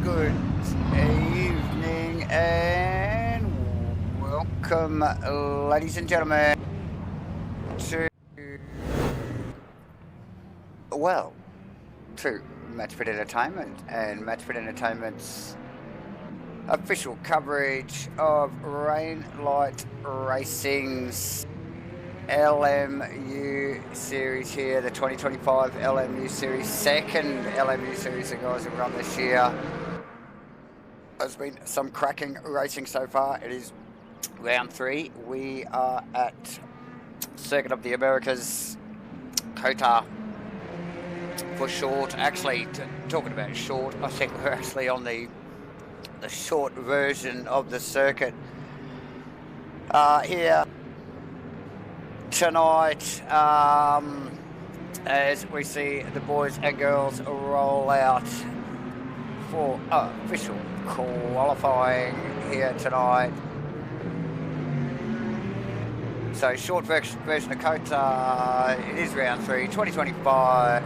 Good evening and welcome, ladies and gentlemen, to MATCHFIT Entertainment and MATCHFIT Entertainment's official coverage of Rainlight Racing's LMU series here, the 2025 LMU series, second LMU series the guys have run this year. There's been some cracking racing so far. It is round 3. We are at Circuit of the Americas, Cota for short. Actually, talking about short, I think we're actually on the short version of the circuit here tonight, as we see the boys and girls roll out for official qualifying here tonight. So short version of Cota, it is round 3, 2025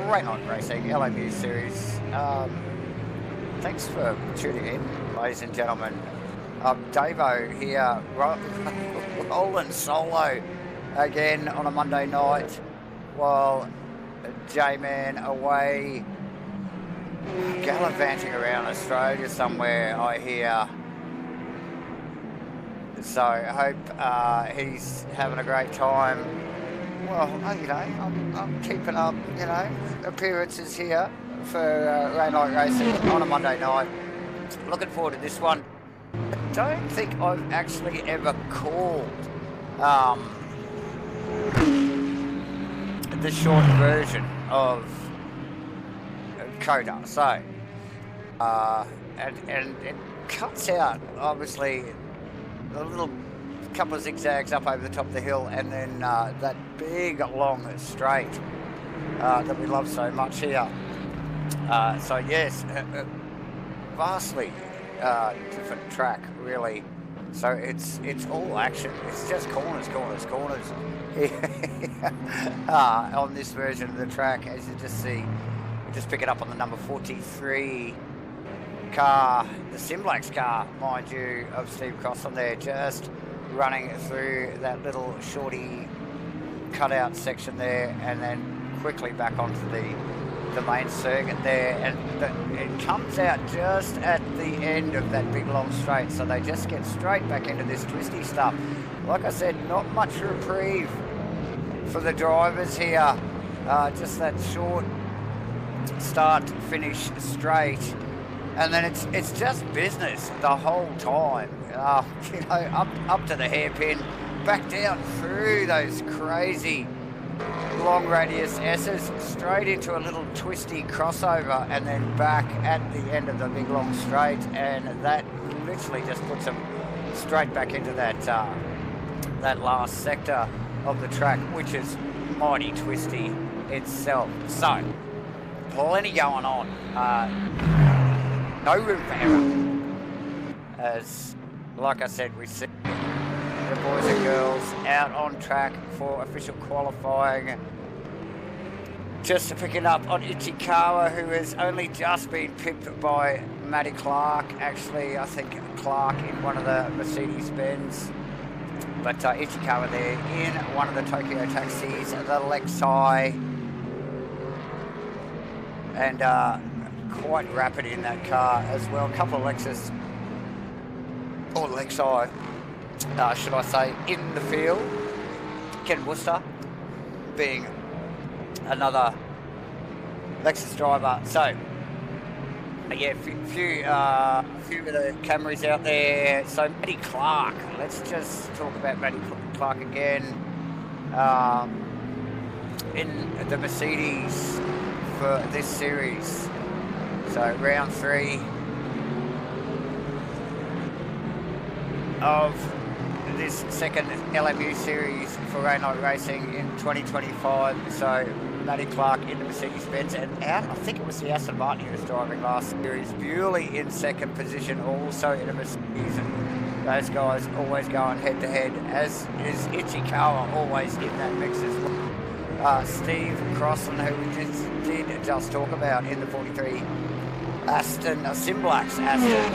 Rainlight Racing LMU series. Thanks for tuning in, ladies and gentlemen. Davo here, rolling solo again on a Monday night, while J-Man away gallivanting around Australia somewhere, I hear. So I hope he's having a great time. Well, you know, I'm keeping up, you know, appearances here for Rainlight Racing on a Monday night. Looking forward to this one. I don't think I've actually ever called the short version of Cota. So, and it cuts out, obviously, a little couple of zigzags up over the top of the hill, and then that big long straight that we love so much here. So yes, vastly different track, really. So it's all action. It's just corners on this version of the track, as you just see. You just pick it up on the number 43 car, the SIMBLACKS car, mind you, of Steve Crossan there, just running through that little shorty cutout section there, and then quickly back onto the main circuit there, and it comes out just at the end of that big long straight, so they just get straight back into this twisty stuff. Like I said, not much reprieve for the drivers here, just that short start finish straight, and then it's just business the whole time, you know, up to the hairpin, back down through those crazy long radius S's, straight into a little twisty crossover, and then back at the end of the big long straight, and that literally just puts them straight back into that that last sector of the track, which is mighty twisty itself. So plenty going on, no room for error, as like I said, we see the boys and girls out on track for official qualifying. Just picking up on Ichikawa, who has only just been pipped by Matty Clark. Actually, I think Clark in one of the Mercedes-Benz. But Ichikawa there in one of the Tokyo taxis, the Lexi. And quite rapid in that car as well. A couple of Lexus, or Lexi, should I say, in the field. Ken Worcester being another Lexus driver. So yeah, few of the Camrys out there. So Matty Clark, let's just talk about Matty Clark again, in the Mercedes for this series. So round 3 of this second LMU series for Rainlight Racing in 2025. So Matty Clark in the Mercedes-Benz, and out, I think it was the Aston Martin he was driving last series, Bewley in second position, also in a Mercedes, and those guys always going head to head, as is Ichikawa always in that mix as well. Steve Crossan, who we did just talk about in the 43 Aston, SIMBLACKS Aston.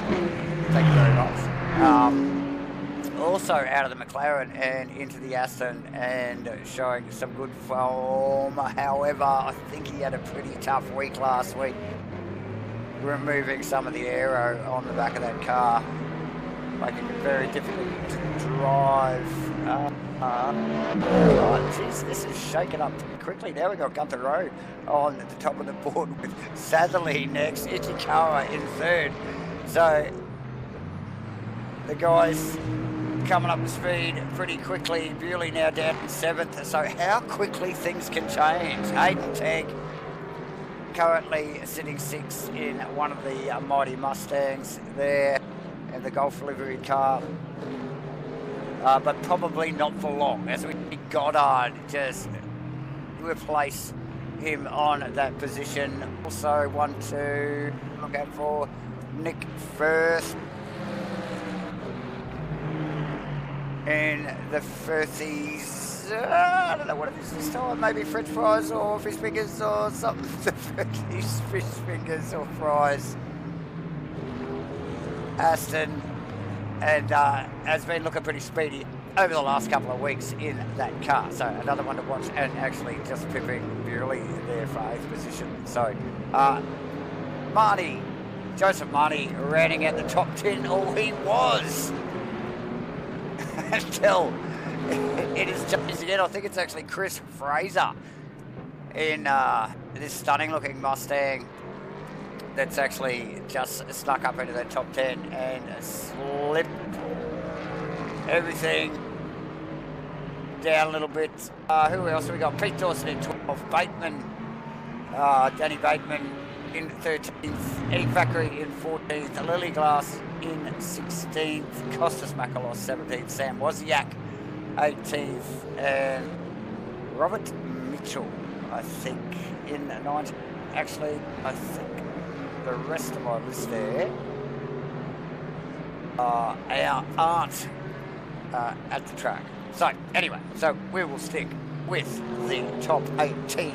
Thank you very much. Also out of the McLaren and into the Aston and showing some good form. However, I think he had a pretty tough week last week, removing some of the aero on the back of that car, making it very difficult to drive. Geez, this is shaking up quickly. Now we've got Gunther Rowe on the top of the board with Satherley next, Ichikawa in third. So the guys coming up to speed pretty quickly. Bewley now down in seventh. So how quickly things can change. Hayden Tegg currently sitting sixth in one of the mighty Mustangs there in the Golf livery car. But probably not for long, as we see Goddard just replace him on that position. Also one to look out for Nick Firth in the Firthies. I don't know what it is this time, maybe French fries or fish fingers or something. The Firthies fish fingers or fries. Aston and has been looking pretty speedy over the last couple of weeks in that car. So another one to watch, and actually just pipping Bewley there for 8th position. So Joseph Marnie rounding out the top 10, or he was until it is changed again. I think it's actually Chris Fraser in this stunning looking Mustang that's actually just snuck up into that top 10 and slipped everything down a little bit. Who else? We got Pete Dawson in 12th, Bateman, Danny Bateman in 13th, Eddie Fackery in 14th, Lily Glass in 16th, Costas Makalos 17th, Sam Wozniak 18th, and Robert Mitchell, I think, in 19th. Actually, I think the rest of my list there aren't at the track. So anyway, so we will stick with the top 18.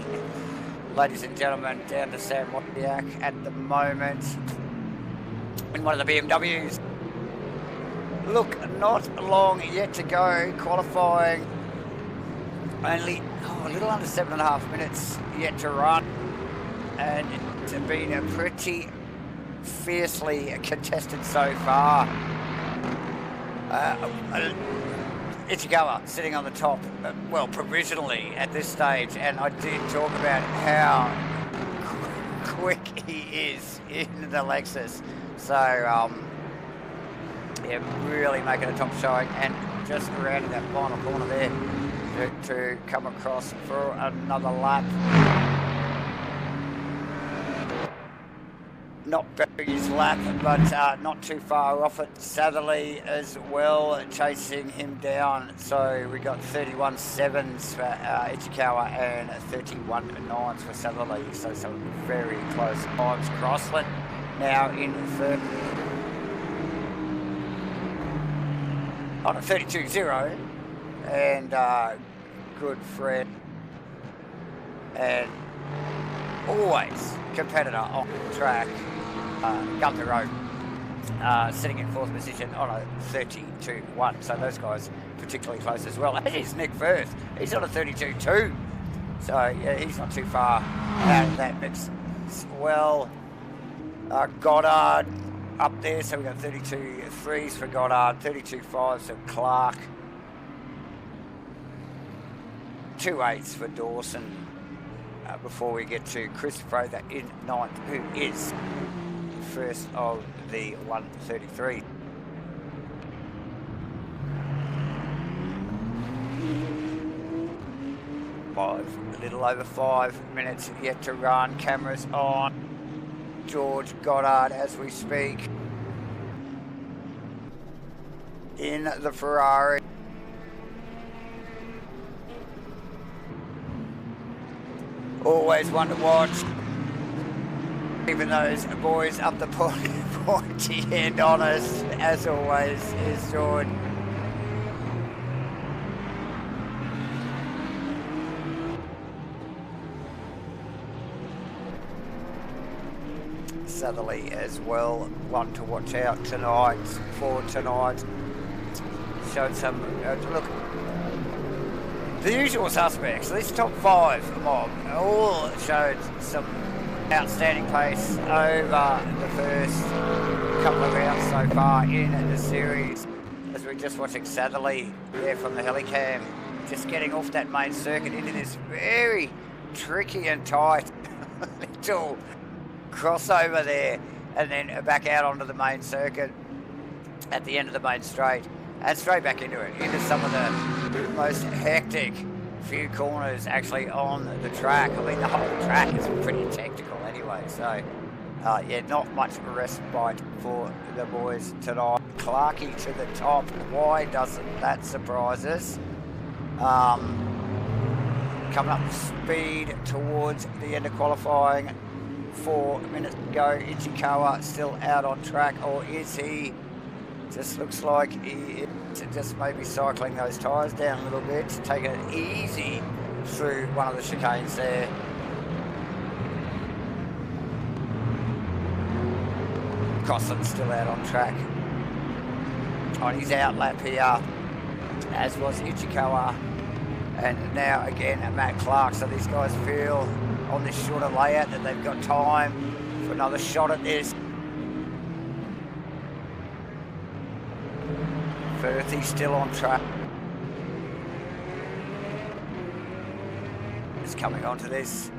Ladies and gentlemen, down to Sam Wozniak at the moment in one of the BMWs. Look, not long yet to go. Qualifying only a little under 7.5 minutes yet to run, and it's been a pretty fiercely contested so far. Ichikawa sitting on the top, well, provisionally at this stage, and I did talk about how quick he is in the Lexus. So, yeah, really making a top showing, and just around that final corner there to come across for another lap. Not burying his lap, but not too far off it. Satherley as well, chasing him down. So we got 31.7s for Ichikawa and 31.9s for Satherley. So some very close times. Crossland now in third on a 32.0, and good friend and always competitor on the track. Gunther Rowe sitting in 4th position on a 32.1, so those guys particularly close as well. As is Nick Firth, he's on a 32.2, so yeah, he's not too far out of that mix as well. Goddard up there, so we got 32.3s for Goddard, 32.5s for Clark, 2.8s for Dawson. Before we get to Chris Fraser in 9th, who is first of the 133. A little over 5 minutes yet to run. Cameras on George Goddard as we speak in the Ferrari. Always one to watch. Even those boys up the pointy end on us, as always, is George. southerly as well. One to watch out tonight, for tonight. Showed some, look, the usual suspects, this top 5 mob, all showed some outstanding pace over the first couple of rounds so far in the series. As we're just watching southerly there from the helicam, just getting off that main circuit into this very tricky and tight little crossover there, and then back out onto the main circuit at the end of the main straight, and straight back into it, into some of the most hectic few corners actually on the track. I mean, the whole track is pretty tactical anyway, so yeah, not much of a respite for the boys tonight. Clarkey to the top, why doesn't that surprise us? Coming up to speed towards the end of qualifying. 4 minutes to go. Ichikawa still out on track, or is he? Just looks like he is just maybe cycling those tyres down a little bit, taking it easy through one of the chicanes there. Crossland's still out on track on his out lap here, as was Ichikawa, and now again Matt Clark. So these guys feel on this shorter layout that they've got time for another shot at this. Firth, he's still on track. Just coming onto this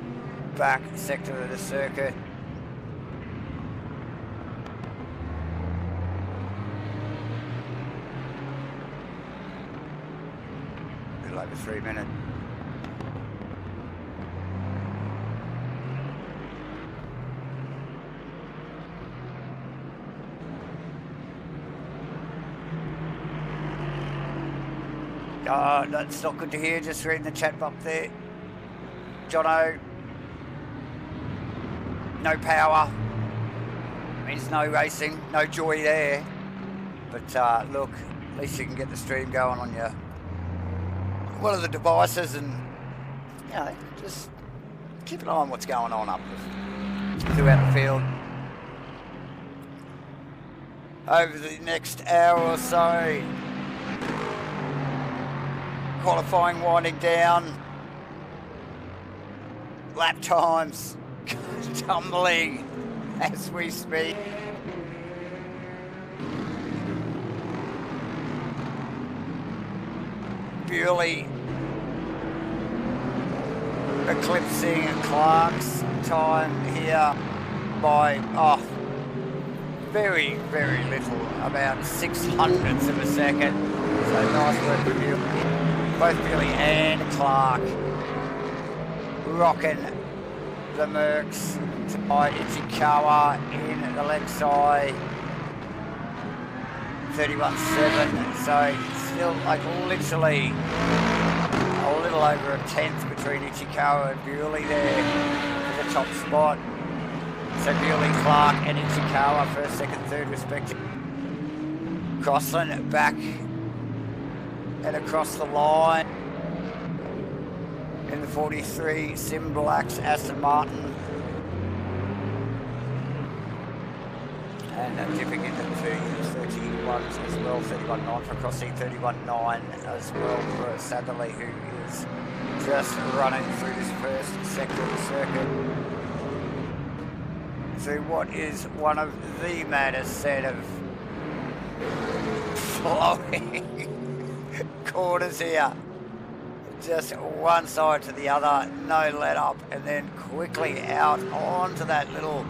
back sector of the circuit. A little over 3 minutes. That's not good to hear, just reading the chat up there. Jono, no power, means no racing, no joy there. But look, at least you can get the stream going on your one of the devices, and you know, just keep an eye on what's going on up throughout the field. Over the next hour or so, qualifying winding down, lap times tumbling as we speak. Bewley eclipsing Clark's time here by very, very little, about 600ths of a second. So nice work for Bewley. Both Bewley and Clark rocking the Mercs. Ichikawa in the left side, 31.7. So still like literally a little over a tenth between Ichikawa and Bewley there for the top spot. So Bewley, Clark and Ichikawa first, second, third respectively. Crossland back and across the line in the 43 SIMBLACKS Aston Martin, and dipping into the 31s as well, 31.9 for Crossing, 31.9 as well for Satherley, who is just running through this first sector of the circuit through what is one of the maddest set of flowing corners here. Just one side to the other, no let up, and then quickly out onto that little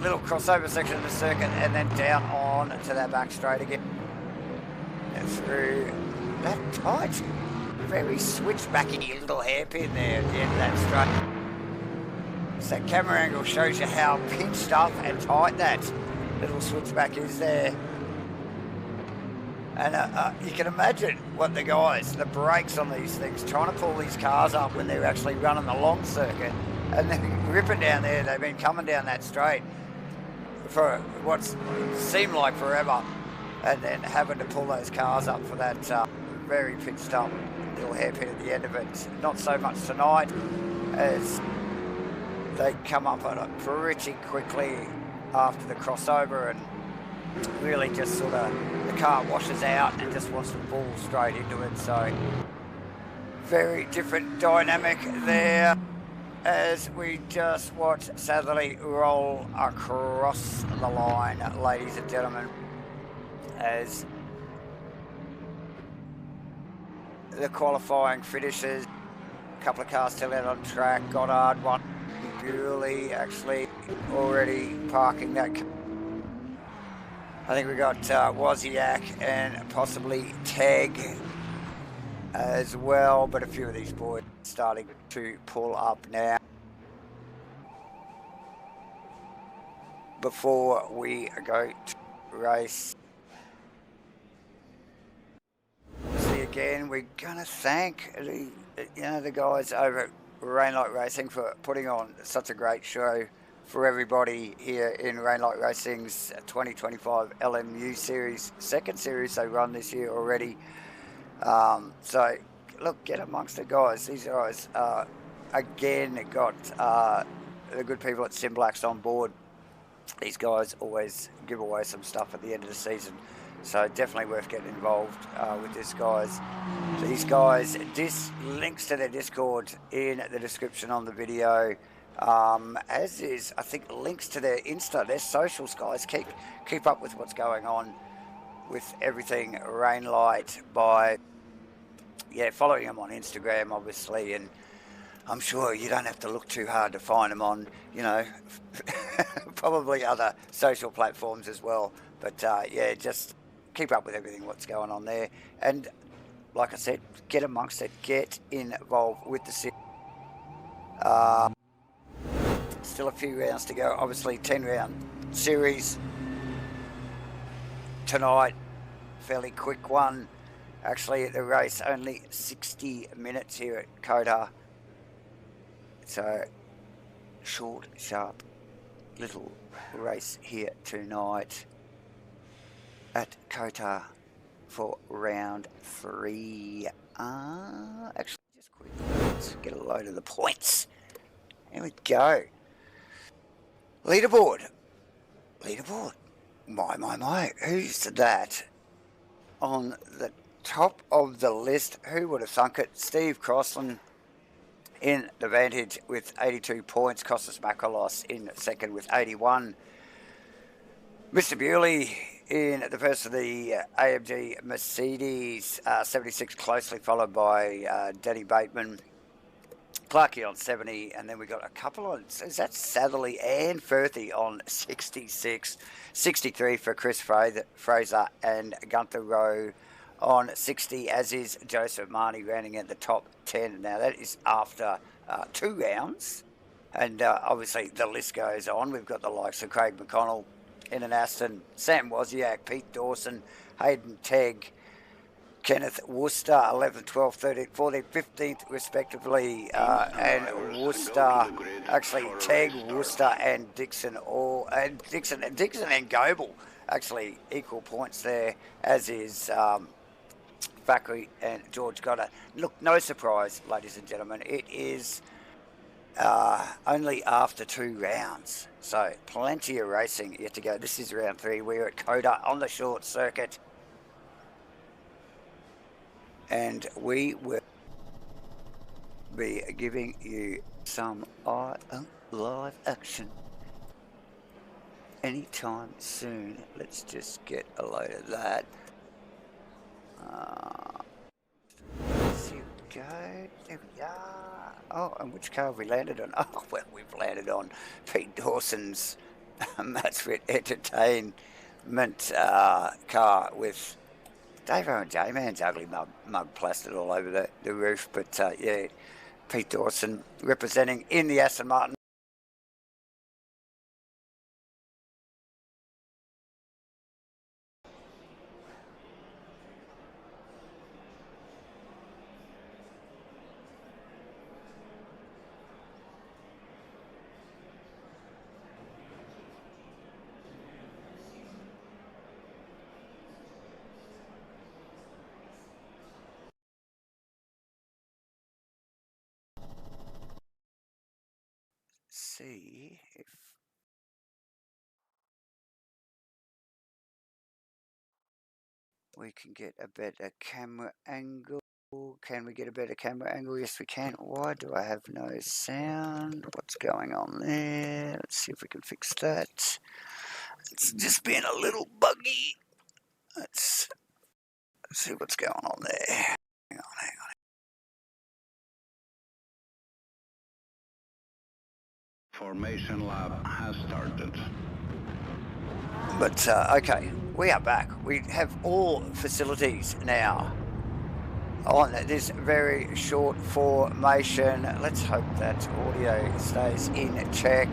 crossover section of the circuit, and then down on to that back straight again. And through that tight, very switchbacky little hairpin there at the end of that straight. So that camera angle shows you how pinched up and tight that little switchback is there. And you can imagine what the brakes on these things, trying to pull these cars up when they're actually running the long circuit, and then ripping down there. They've been coming down that straight for what seemed like forever, and then having to pull those cars up for that very pitched up little hairpin at the end of it. Not so much tonight, as they come up on it pretty quickly after the crossover, and really just sort of the car washes out and just wants to fall straight into it. So very different dynamic there as we just watch Satherley roll across the line, ladies and gentlemen, as the qualifying finishes. A couple of cars still out on track. Goddard, one. Bewley actually already parking that. I think we got Wozniak and possibly Tag as well, but a few of these boys starting to pull up now. Before we go to race, see again, we're gonna thank the guys over at Rainlight Racing for putting on such a great show for everybody here in Rainlight Racing's 2025 LMU series, second series they run this year already. So look, get amongst the guys. These guys again got the good people at SIMBLACKS on board. These guys always give away some stuff at the end of the season, so definitely worth getting involved with these guys. Links to their Discord in the description on the video, as is, I think, links to their Insta, their socials, guys. Keep up with what's going on with everything Rainlight by following them on Instagram, obviously, and I'm sure you don't have to look too hard to find them on, probably other social platforms as well. But just keep up with everything what's going on there. And like I said, get amongst it, get involved with the series. Still a few rounds to go. Obviously, 10-round series tonight. Fairly quick one. Actually, the race only 60 minutes here at Cota. So, short, sharp, little race here tonight at Cota for round 3. Actually, just quickly, let's get a load of the points. Here we go. Leaderboard. My. Who's that on the top of the list? Who would have thunk it? Steve Crossland in the Vantage with 82 points. Costas Makalos in second with 81. Mr. Bewley in the first of the AMG Mercedes, 76, closely followed by Danny Bateman. Clarkey on 70, and then we got a couple on, is that Satherley and Firthy on 66, 63 for Chris Fraser and Gunther Rowe on 60, as is Joseph Marnie rounding at the top 10. Now that is after 2 rounds, and obviously the list goes on. We've got the likes of Craig McConnell in an Aston, Sam Wozniak, Pete Dawson, Hayden Tegg, Kenneth Worcester, 11th, 12th, 13th, 14th, 15th, respectively, and Worcester, actually Tegg, Worcester, and Dixon, Dixon and Goebel, actually equal points there, as is Fackery and George Goddard. Look, no surprise, ladies and gentlemen, it is only after 2 rounds, so plenty of racing yet to go. This is round 3. We're at Cota on the short circuit, and we will be giving you some live action anytime soon. Let's just get a load of that. Here we go. There we are. Oh, and which car have we landed on? Oh, well, we've landed on Pete Dawson's MATCHFIT Entertainment car with Davo and J-Man's ugly mug plastered all over the roof. But Pete Dawson representing in the Aston Martin. see if we can get a better camera angle. Can we get a better camera angle? Yes, we can. Why do I have no sound? What's going on there? Let's see if we can fix that. It's just been a little buggy. Let's see what's going on there. Hang on. Formation lab has started. But, okay, we are back. We have all facilities now on this very short formation. Let's hope that audio stays in check.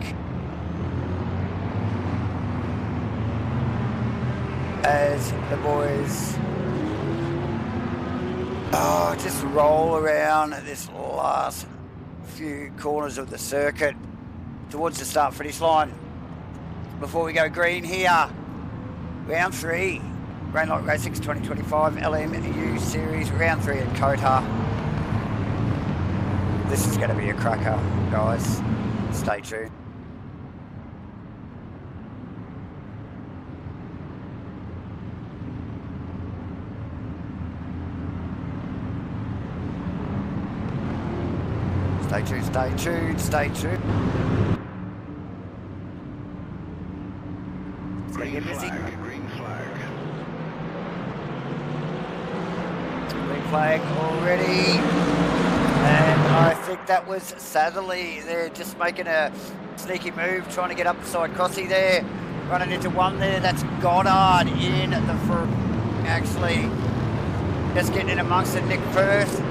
As the boys just roll around this last few corners of the circuit towards the start finish line. Before we go green here, round 3, Grand Lot Racing 2025 LMU Series, round 3 at Cota. This is going to be a cracker, guys. Stay tuned. Stay tuned, stay tuned, stay tuned. It's going to get busy. Green flag. Green flag already. And I think that was Satherley. They're just making a sneaky move, trying to get up beside Crossy there. Running into one there. That's Goddard in the front. Actually, just getting in amongst it. Nick Firth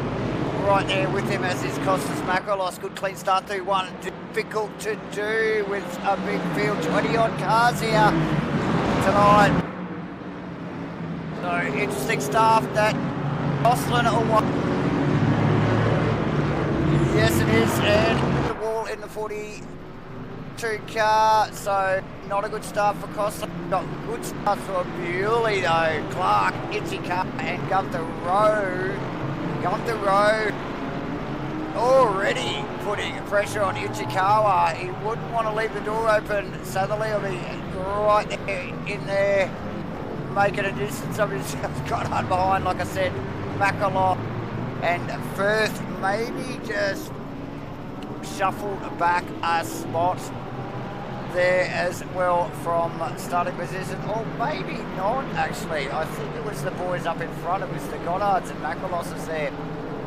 right there with him, as is Costas Makrolos. Good clean start through one. Difficult to do with a big field. 20 odd cars here tonight. So interesting stuff. That Gosselin or what? Yes, it is. And the wall in the 42 car. So not a good start for Gosselin. Got good starts for Bewley though. Clark, Itchy-Car and Gunther Rowe. Gunther Rowe already putting pressure on Ichikawa. He wouldn't want to leave the door open. Satherley will be right there in there, making a distance of himself. Got on behind, like I said, Makrolos and Firth maybe just shuffled back a spot there as well from starting position, or maybe not actually. I think it was the boys up in front. It was the Goddards and Makroloses there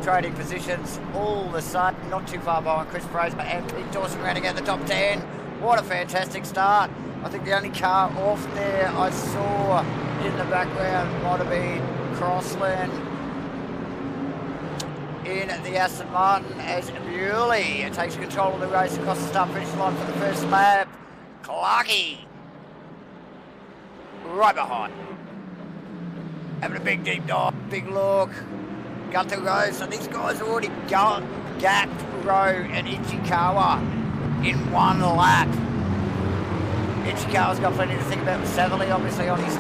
trading positions all the same. Not too far behind Chris Fraser and Pete Dawson rounding out the top 10. What a fantastic start. I think the only car off there I saw in the background might have been Crossland in the Aston Martin, as Bewley takes control of the race across the start finish line for the first lap. Clarky right behind, having a big deep dive, big look. Gunther Rowe. So these guys have already gapped Rowe and Ichikawa in one lap. Ichikawa's got plenty to think about with Satherley, obviously on his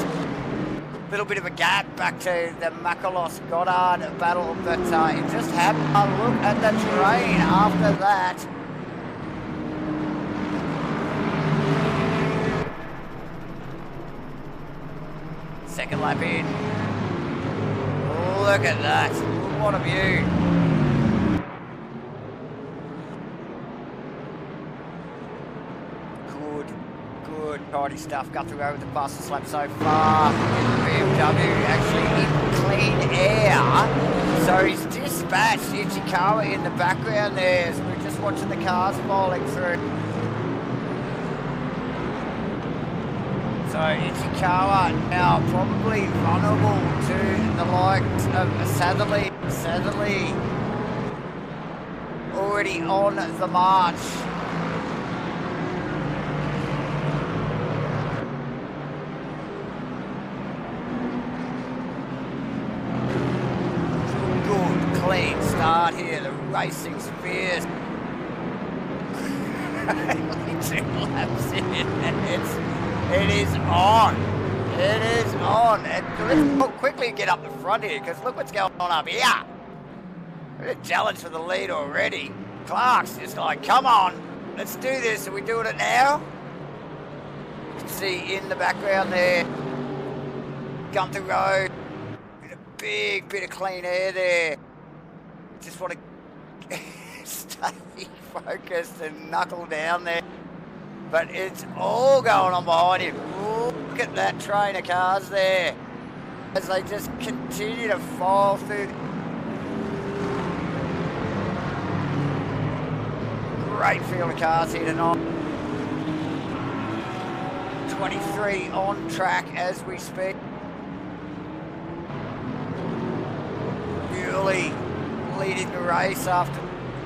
little bit of a gap back to the Makrolos Goddard battle, but it just happened. Look at the train after that. Second lap in. Look at that. What a view. Good, tidy stuff. Got through over the fastest lap so far. BMW actually in clean air. So he's dispatched Ichikawa in the background there. So we're just watching the cars falling through. So Ichikawa now probably vulnerable to the likes of Satherley. Satherley already on the march. Good, clean start here. The racing's fierce. Only 2 laps in, and it is on. It is on. And let's quickly get up the front here, because look what's going on up here. A challenge for the lead already. Clark's just like, come on. Let's do this. Are we doing it now? You can see in the background there, Gunther Road. A big bit of clean air there. Just want to stay focused and knuckle down there. But it's all going on behind him. Look at that train of cars there as they just continue to file through. Great field of cars here tonight. 23 on track as we speak. Bewley leading the race after,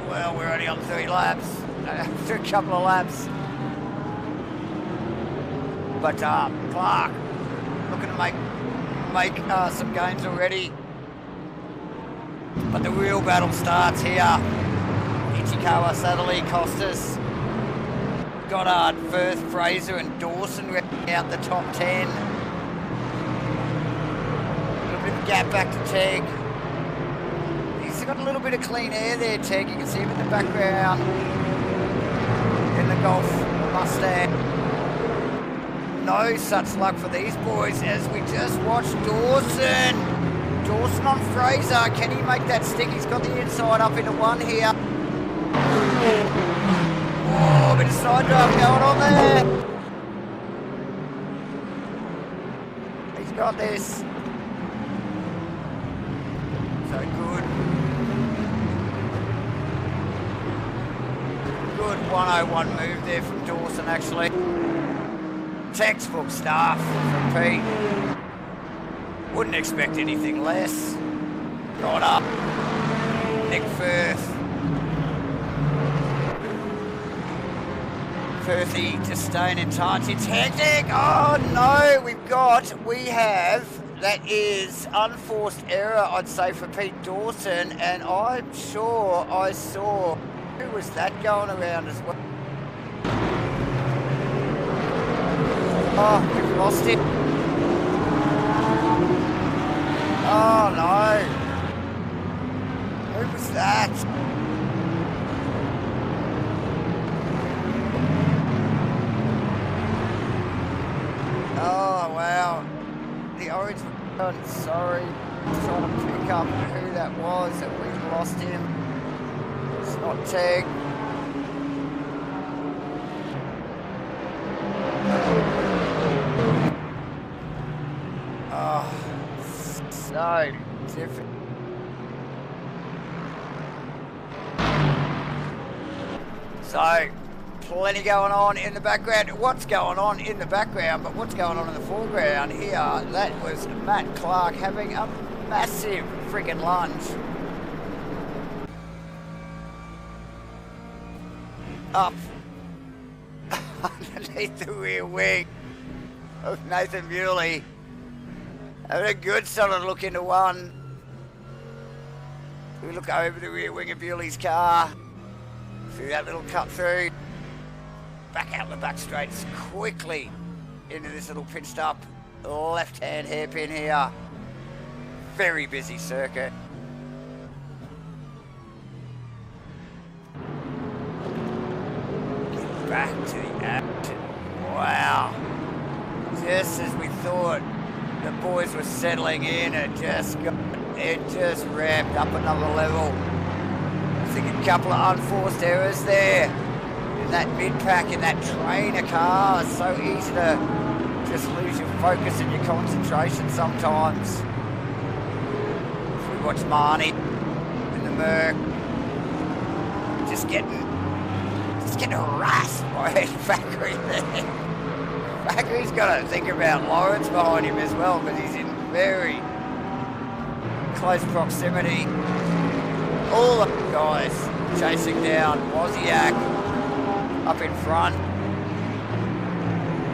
well, we're only on 3 laps, after a couple of laps. But Clark looking to make some gains already. But the real battle starts here. Ichikawa, Satterley, Costas, Goddard, Firth, Fraser and Dawson out the top 10. A little bit of gap back to Teg. He's got a little bit of clean air there, Teg. You can see him in the background in the Golf Mustang. No such luck for these boys as we just watched Dawson. Dawson on Fraser. Can he make that stick? He's got the inside up into 1 here. Oh, a bit of side drive going on there. He's got this. So good. Good 101 move there from Dawson, actually. Textbook stuff from Pete. Wouldn't expect anything less. Got up. Nick Firth. Firthy just staying in touch. It's hectic. Oh no, we have, that is unforced error, I'd say, for Pete Dawson. And I'm sure I saw, who was that going around as well? Oh, we've lost it. Oh no. Who was that? Oh wow. The orange one, sorry. Trying to pick up who that was and we lost him. It's not Teg. Oh, so different. So, plenty going on in the background. What's going on in the background, but what's going on in the foreground here? That was Matt Clark having a massive friggin' lunge. Up underneath the rear wing of Nathan Bewley. Having a good solid look into 1. We look over the rear wing of Bewley's car. Through that little cut through. Back out the back straights quickly into this little pinched up left-hand hairpin here. Very busy circuit. Get back to the action. Wow. Just as we thought the boys were settling in, it just ramped up another level. I think a couple of unforced errors there. In that mid-pack, in that train of cars, so easy to just lose your focus and your concentration sometimes. If we watch Marnie in the Merc, just getting harassed by Fackery there. Fackery's got to think about Lawrence behind him as well, because he's in very close proximity. All the guys chasing down Wozniak up in front.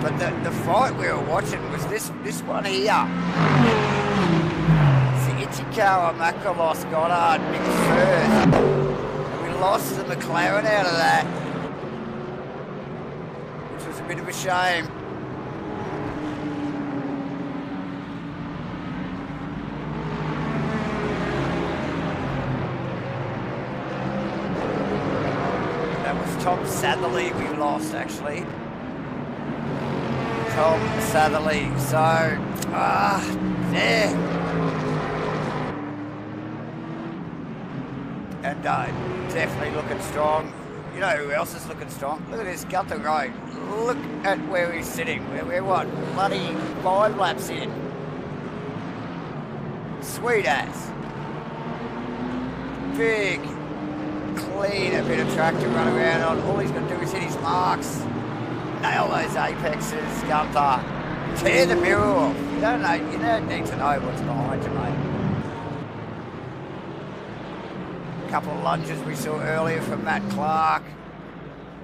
But the fight we were watching was this one here. It's Ichikawa, Makalos, Goddard, Nick Firth. We lost the McLaren out of that, which was a bit of a shame. That was Tom Satherley we lost, actually. Tom Satherley. So, yeah. And definitely looking strong. You know who else is looking strong? Look at this Gunther Road. Look at where he's sitting. We're what? Bloody 5 laps in. Sweet as. Big, clean a bit of track to run around on. All he's got to do is hit his marks. Nail those apexes, Gunther. Tear the mirror off. You don't need to know what's behind you, mate. A couple of lunges we saw earlier from Matt Clark.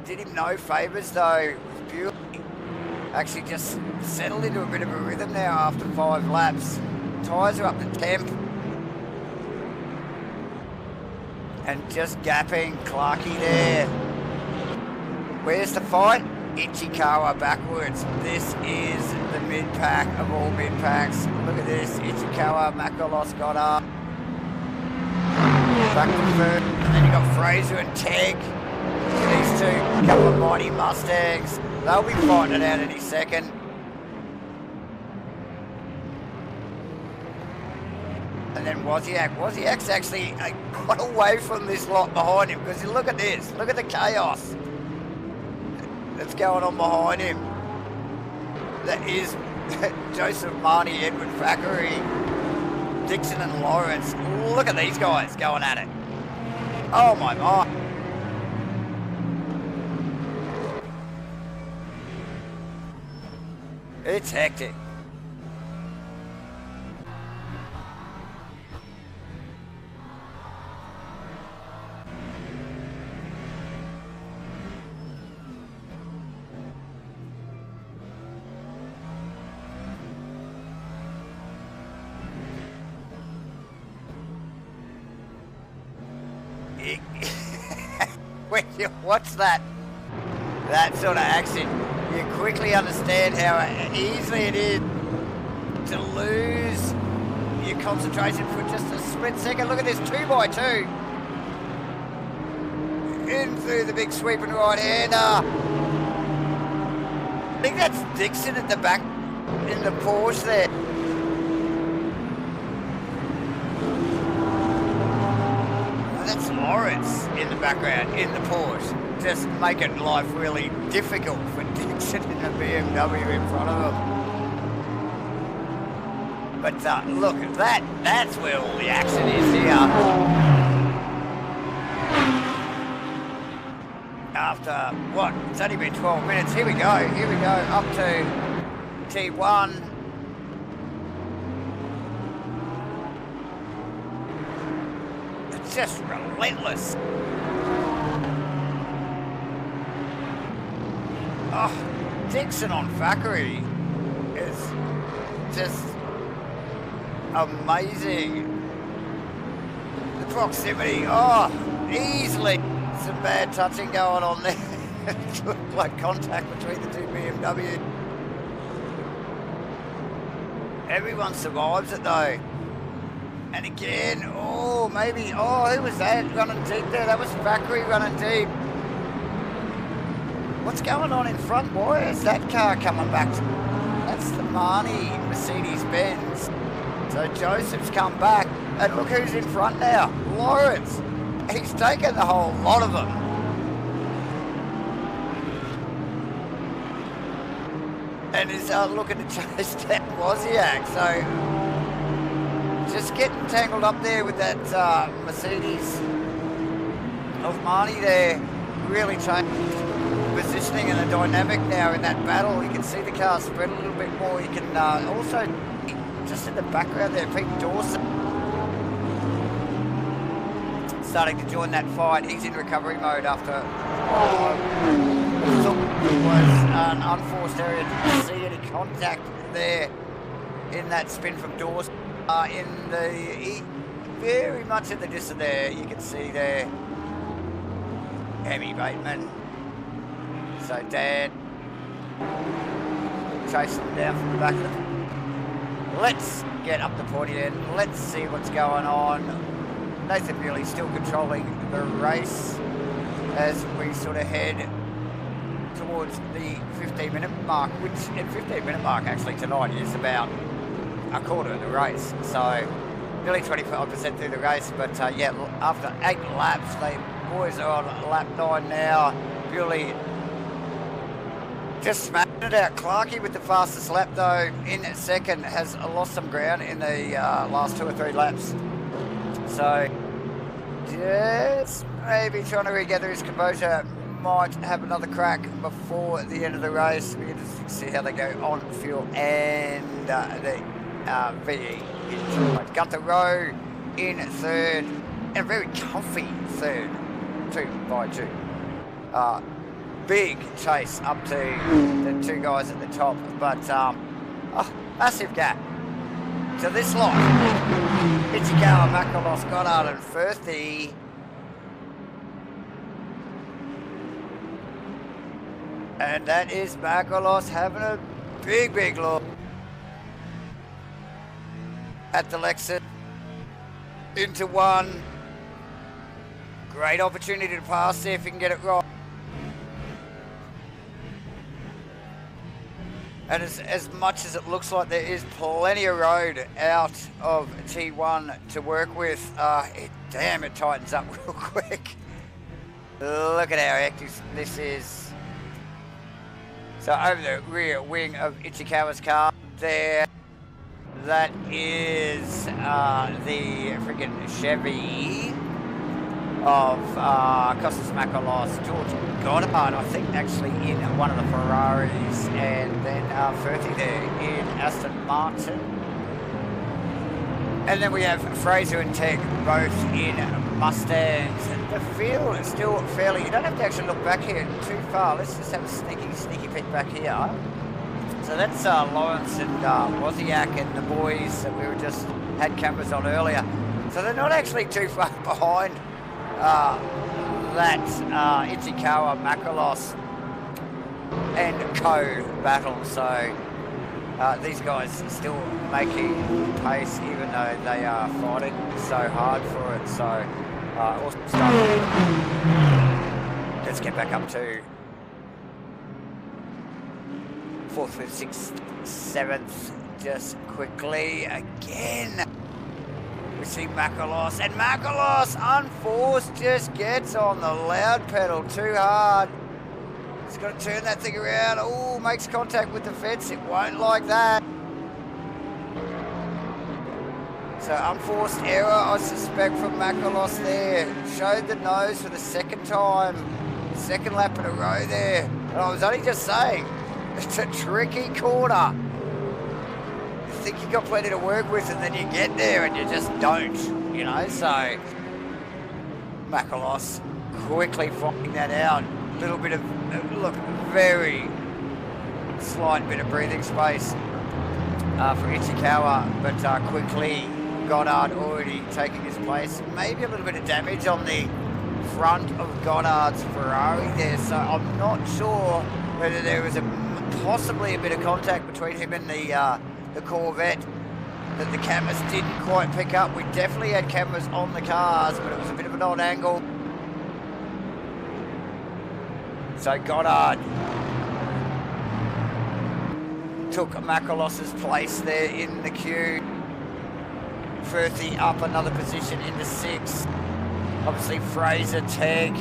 Did him no favours though. With Buell. Actually just settled into a bit of a rhythm now after 5 laps. Tyres are up to temp. And just gapping Clarkie there. Where's the fight? Ichikawa backwards. This is the mid-pack of all mid-packs. Look at this. Ichikawa, Makalos got up. Back to Firth. And then you got Fraser and Teg. These two, a couple of mighty Mustangs. They'll be fighting it out any second. And then Wozniak's actually got away from this lot behind him because look at this. Look at the chaos that's going on behind him. That is Joseph Marnie, Edward Thackeray, Dixon and Lawrence. Look at these guys going at it. Oh my God. It's hectic. When you watch that sort of action, you quickly understand how easily it is to lose your concentration for just a split second. Look at this 2x2 in through the big sweeping right-hander. I think that's Dixon at the back in the Porsche there. That's Lawrence in the background in the Porsche, just making life really difficult for Dixon in the BMW in front of him. But look, that's where all the action is here. After, what, it's only been 12 minutes. Here we go, up to T1. It's just relentless. Oh, Dixon on Thackeray is just amazing. The proximity, easily some bad touching going on there. It looked like contact between the two BMW. Everyone survives it though. And again, who was that running deep there? That was Thackeray running deep. What's going on in front? Why is that car coming back? That's the Marnie Mercedes-Benz. So Joseph's come back, and look who's in front now. Lawrence. He's taken the whole lot of them. And is looking to chase down Wozniak. So just getting tangled up there with that Mercedes of Marnie there. Really changed positioning and the dynamic now in that battle. You can see the car spread a little bit more. You can also, just in the background there, Pete Dawson starting to join that fight. He's in recovery mode after it was an unforced area. Didn't see any contact there in that spin from Dawson. Very much in the distance there, you can see there Emmy Bateman. So Dan chasing them down from the back of them. Let's get up the pointy end. Let's see what's going on. Nathan Bewley still controlling the race. as we sort of head towards the 15-minute mark, which at 15-minute mark actually tonight is about a quarter of the race. So nearly 25% through the race, but yeah, after 8 laps, the boys are on lap 9 now. Purely just smashing it out. Clarkey with the fastest lap though in second, has lost some ground in the last 2 or 3 laps. So just maybe trying to regather his composure. Might have another crack before the end of the race. We can just see how they go on fuel and the VE. Gunther Rowe in third, and a very comfy third, 2 by 2. Big chase up to the 2 guys at the top, but massive gap to this lot. Ichikawa, Makalos, Goddard and Firthy. And that is Makalos having a big look at the Lexus into 1. Great opportunity to pass, see if he can get it right. And as much as it looks like there is plenty of road out of T1 to work with, damn, it tightens up real quick. Look at how active this is. So over the rear wing of Ichikawa's car there, that is the freaking Chevy of Costas Makalos, George Goddard, I think actually in one of the Ferraris, and then Firthy there in Aston Martin. And then we have Fraser and Teg both in Mustangs. The field is still fairly, you don't have to actually look back here too far. Let's just have a sneaky peek back here. So that's Lawrence and Wozniak and the boys that we were just had cameras on earlier. So they're not actually too far behind that Ichikawa, Makalos and co battle. So these guys are still making pace even though they are fighting so hard for it. So awesome stuff. Let's get back up to 4th, 5th, 6th, 7th just quickly again. We see Makalos, and Makalos unforced just gets on the loud pedal too hard. He's got to turn that thing around. Oh, makes contact with the fence. It won't like that. So unforced error, I suspect, from Makalos there. Showed the nose for the 2nd time. 2nd lap in a row there. And I was only just saying, it's a tricky corner. You think you got plenty to work with, and then you get there and you just don't, you know. So Makalos quickly finding that out. A little bit of, look, very slight bit of breathing space for Ichikawa, but quickly Goddard already taking his place. Maybe a little bit of damage on the front of Goddard's Ferrari there, so I'm not sure whether there was possibly a bit of contact between him and the Corvette that the cameras didn't quite pick up. We definitely had cameras on the cars, but it was a bit of an odd angle. So Goddard took Makalos's place there in the queue. Firthy up another position into 6th. Obviously Fraser, Teg,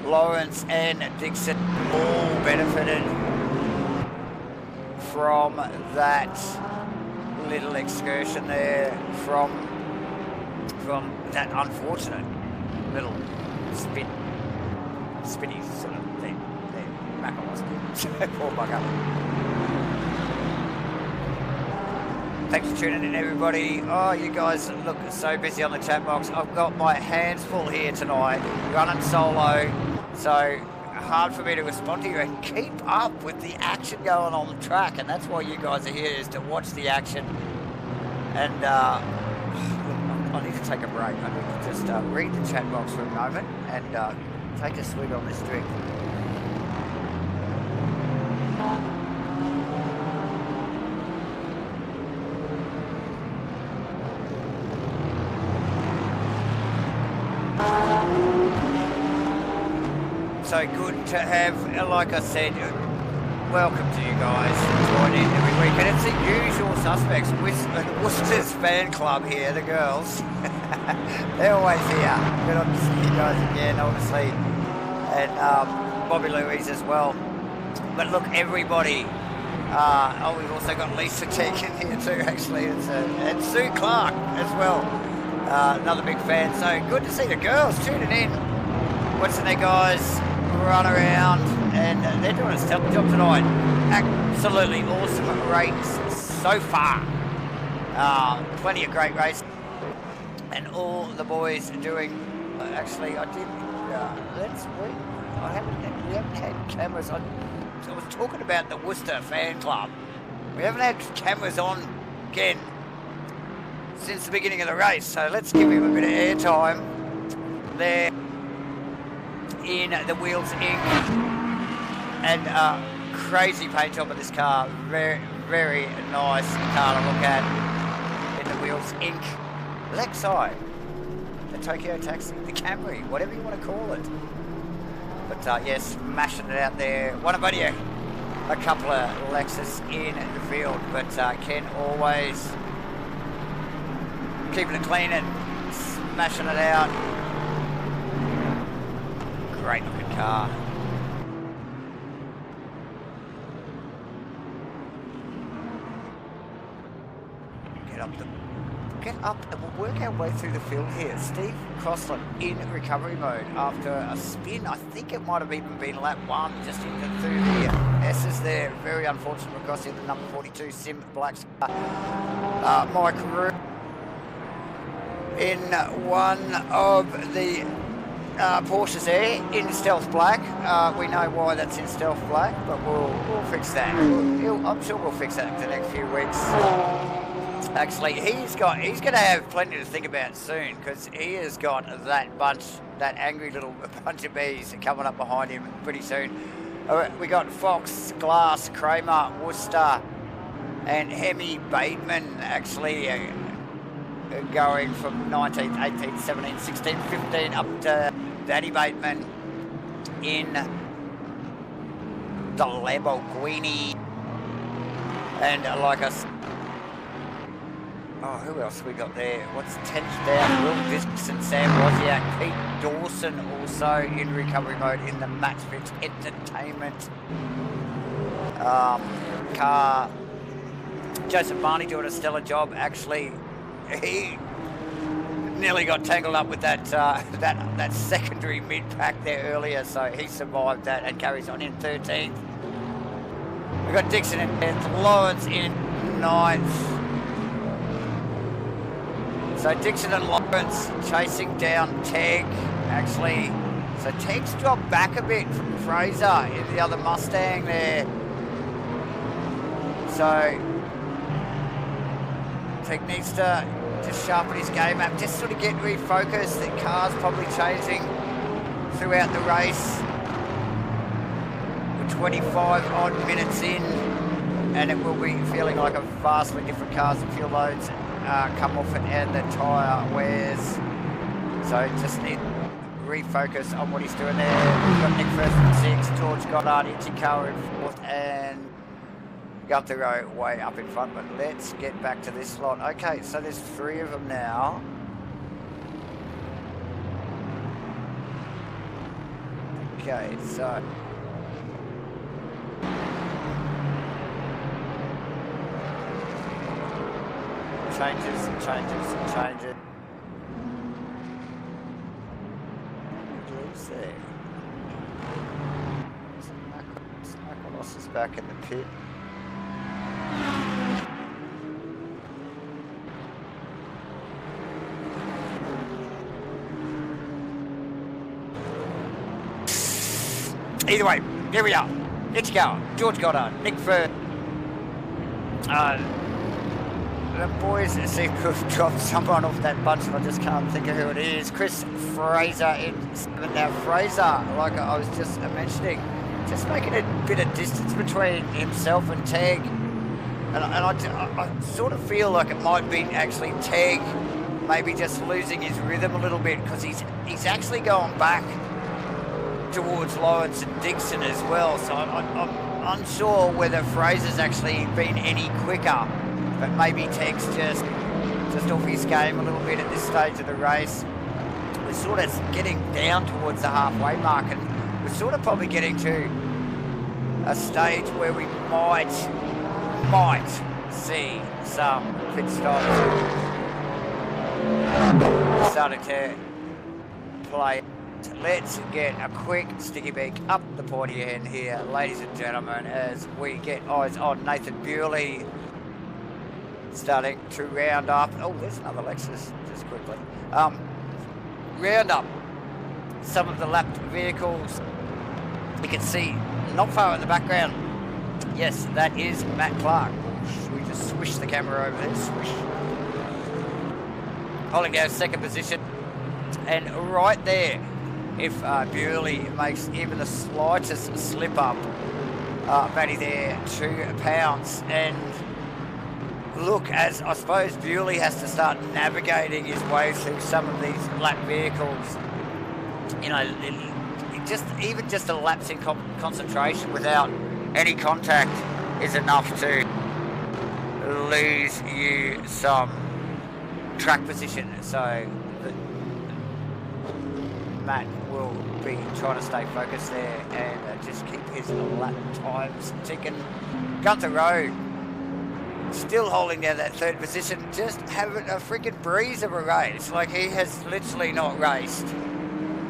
Lawrence and Dixon all benefited from that little excursion there, from that unfortunate little spinny sort of thing there. Makalos did. Poor bugger. Thanks for tuning in, everybody. Oh, you guys look so busy on the chat box. I've got my hands full here tonight, running solo, so hard for me to respond to you and keep up with the action going on the track, and that's why you guys are here, is to watch the action. And I need to take a break. I need to just read the chat box for a moment and take a swig on this drink. So good to have, like I said, welcome to you guys joining every week. And it's the usual suspects with the Worcester's fan club here, the girls. They're always here. Good to see you guys again, obviously. And Bobby Louise as well. But look, everybody. We've also got Lisa Teagan here too, actually. And Sue Clark as well. Another big fan. So good to see the girls tuning in. Watching their guys run around. And they're doing a stellar job tonight. Absolutely awesome race so far. Plenty of great races. And all the boys are doing. Actually, I did. We haven't had cameras on. I was talking about the Worcester fan club. We haven't had cameras on again since the beginning of the race. So let's give him a bit of airtime. There in the Wheels Inc. And crazy paint job of this car. Very, very nice car to look at in the Wheels Inc. Lexi, the Tokyo Taxi, the Camry, whatever you want to call it. But yes, smashing it out there. One of you, a couple of Lexus in the field, but Ken always keeping it clean and smashing it out. Great looking car. Get up and we'll work our way through the field here. Steve Crossland in recovery mode after a spin. I think it might have even been lap 1 just into through the S's there. Very unfortunate across here, the number 42 SIMBLACKS. Mike Rue in one of the Porsches there in stealth black. We know why that's in stealth black, but we'll fix that. I'm sure we'll fix that in the next few weeks. Actually, he's going to have plenty to think about soon, because he has got that angry little bunch of bees coming up behind him pretty soon. We got Fox, Glass, Kramer, Worcester, and Hemi Bateman actually going from 19th, 18th, 17th, 16th, 15th up to Danny Bateman in the Lamborghini. And like us. Oh, who else we got there? What's 10th down? Will Dixon, Sam Wozniak, Pete Dawson also in recovery mode in the MATCHFIT Entertainment car. Joseph Barney doing a stellar job. Actually, he nearly got tangled up with that that secondary mid-pack there earlier, so he survived that and carries on in 13th. We've got Dixon in 10th, Lawrence in 9th. So Dixon and Lawrence chasing down Teg, actually. So Teg's dropped back a bit from Fraser in the other Mustang there. So Teg needs to just sharpen his game up, just sort of get refocused. The car's probably changing throughout the race. We're 25 odd minutes in, and it will be feeling like a vastly different car as the fuel loads come off it and the tyre wears. So just need refocus on what he's doing there. We've got Nick Firth in 6th, George Goddard, Ichikawa in 4th, and Gunther Rowe way up in front. But let's get back to this lot. Okay, so there's 3 of them now. Okay, so changes. Let's see. Snackolos is back in the pit. Either way, here we are. Ichikawa, George Goddard, Nick Firth. The boys seem to have dropped someone off that bunch, and I just can't think of who it is. Chris Fraser in 7th. Now, Fraser, like I was just mentioning, just making a bit of distance between himself and Teg. And I sort of feel like it might be actually Teg maybe just losing his rhythm a little bit, because he's actually going back towards Lawrence and Dixon as well. So I'm unsure whether Fraser's actually been any quicker, but maybe Teg's just off his game a little bit at this stage of the race. We're sort of getting down towards the halfway mark, and we're sort of probably getting to a stage where we might see some pit stops starting to play. Let's get a quick sticky beak up the pointy end here, ladies and gentlemen, as we get eyes on Nathan Bewley starting to round up. Oh, there's another Lexus, just quickly. Round up some of the lapped vehicles. You can see not far in the background, yes, that is Matt Clark. We just swish the camera over there, swish. Holding down second position, and right there, if Bewley makes even the slightest slip up, Matty there to pounce. And look, as I suppose Bewley has to start navigating his way through some of these lap vehicles, you know, even just a lapse in concentration without any contact is enough to lose you some track position. So Matt will be trying to stay focused there and just keep his lap times ticking. Gunther Rowe still holding down that third position, just having a freaking breeze of a race. Like, he has literally not raced.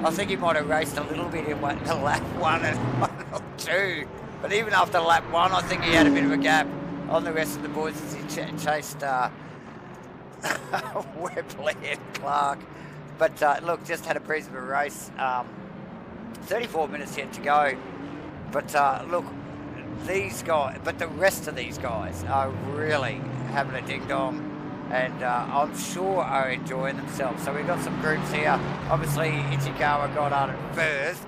I think he might have raced a little bit in the lap 1 and 1 or 2. But even after lap 1, I think he had a bit of a gap on the rest of the boys as he chased Webley and Clark. But look, just had a breeze of a race. 34 minutes yet to go. But look, these guys, but the rest of these guys are really having a ding-dong, and I'm sure are enjoying themselves. So we've got some groups here. Obviously, Ichikawa got on at Firth,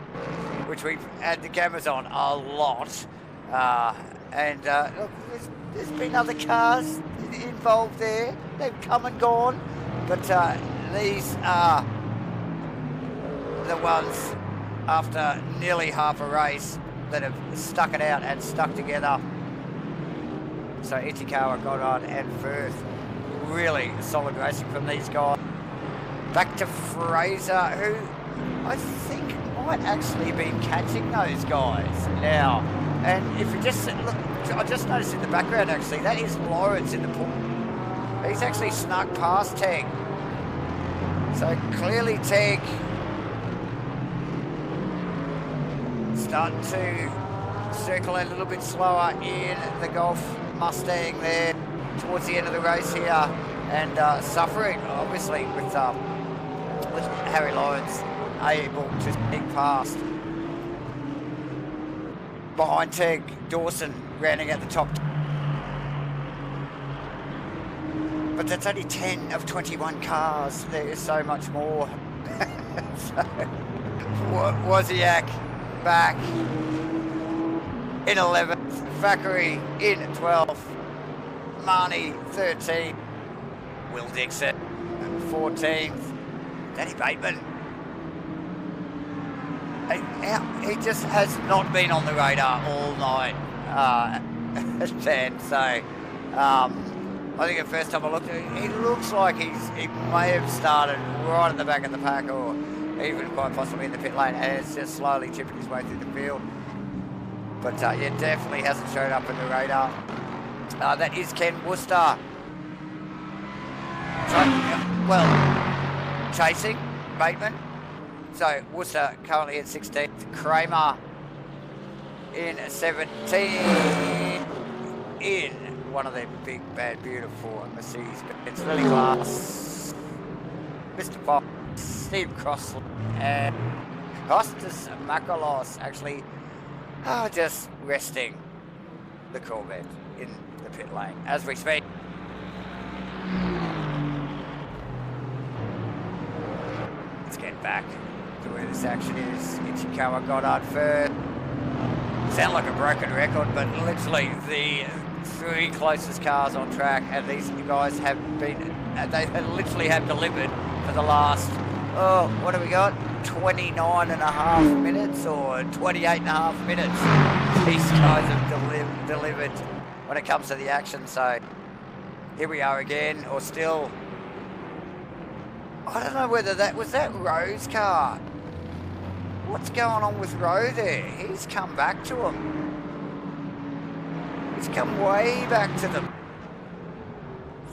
which we've had the cameras on a lot. And look, there's been other cars involved there. They've come and gone. But these are the ones after nearly half a race that have stuck it out and stuck together. So Ichikawa, Goddard and Firth, really solid racing from these guys. Back to Fraser, who I think might actually be catching those guys now. And if you just look, I just noticed in the background actually, that is Lawrence in the pool. He's actually snuck past Teg. So clearly Teg starting to circle a little bit slower in the Golf Mustang there towards the end of the race here, and suffering obviously with Harry Lawrence able to sneak past. Behind Teg, Dawson rounding at the top. But that's only 10 of 21 cars. There is so much more. So, Wozniak back in 11th, Thackeray in 12th, Marnie 13th, Will Dixon 14th, Danny Bateman. He just has not been on the radar all night, Dan. So I think the first time I looked at him, he looks like he may have started right at the back of the pack, or even quite possibly in the pit lane, and it's just slowly chipping his way through the field. But yeah, definitely hasn't showed up in the radar. That is Ken Worcester. Well, chasing Bateman. So Worcester currently at 16th. Kramer in 17th. In one of their big, bad, beautiful Mercedes. It's Lily Glass, Mr. Bob, Steve Crossley, and Costas Makalos actually just resting the Corvette in the pit lane as we speak. Let's get back to where this action is. Ichikawa, Goddard, Firth. Sound like a broken record, but literally the three closest cars on track, and these guys have been, they literally have delivered for the last Oh, what have we got? 29 and a half minutes or 28 and a half minutes. These guys have delivered when it comes to the action. So here we are again, or still. I don't know whether that was that Rowe's car. What's going on with Rowe there? He's come back to him. He's come way back to them.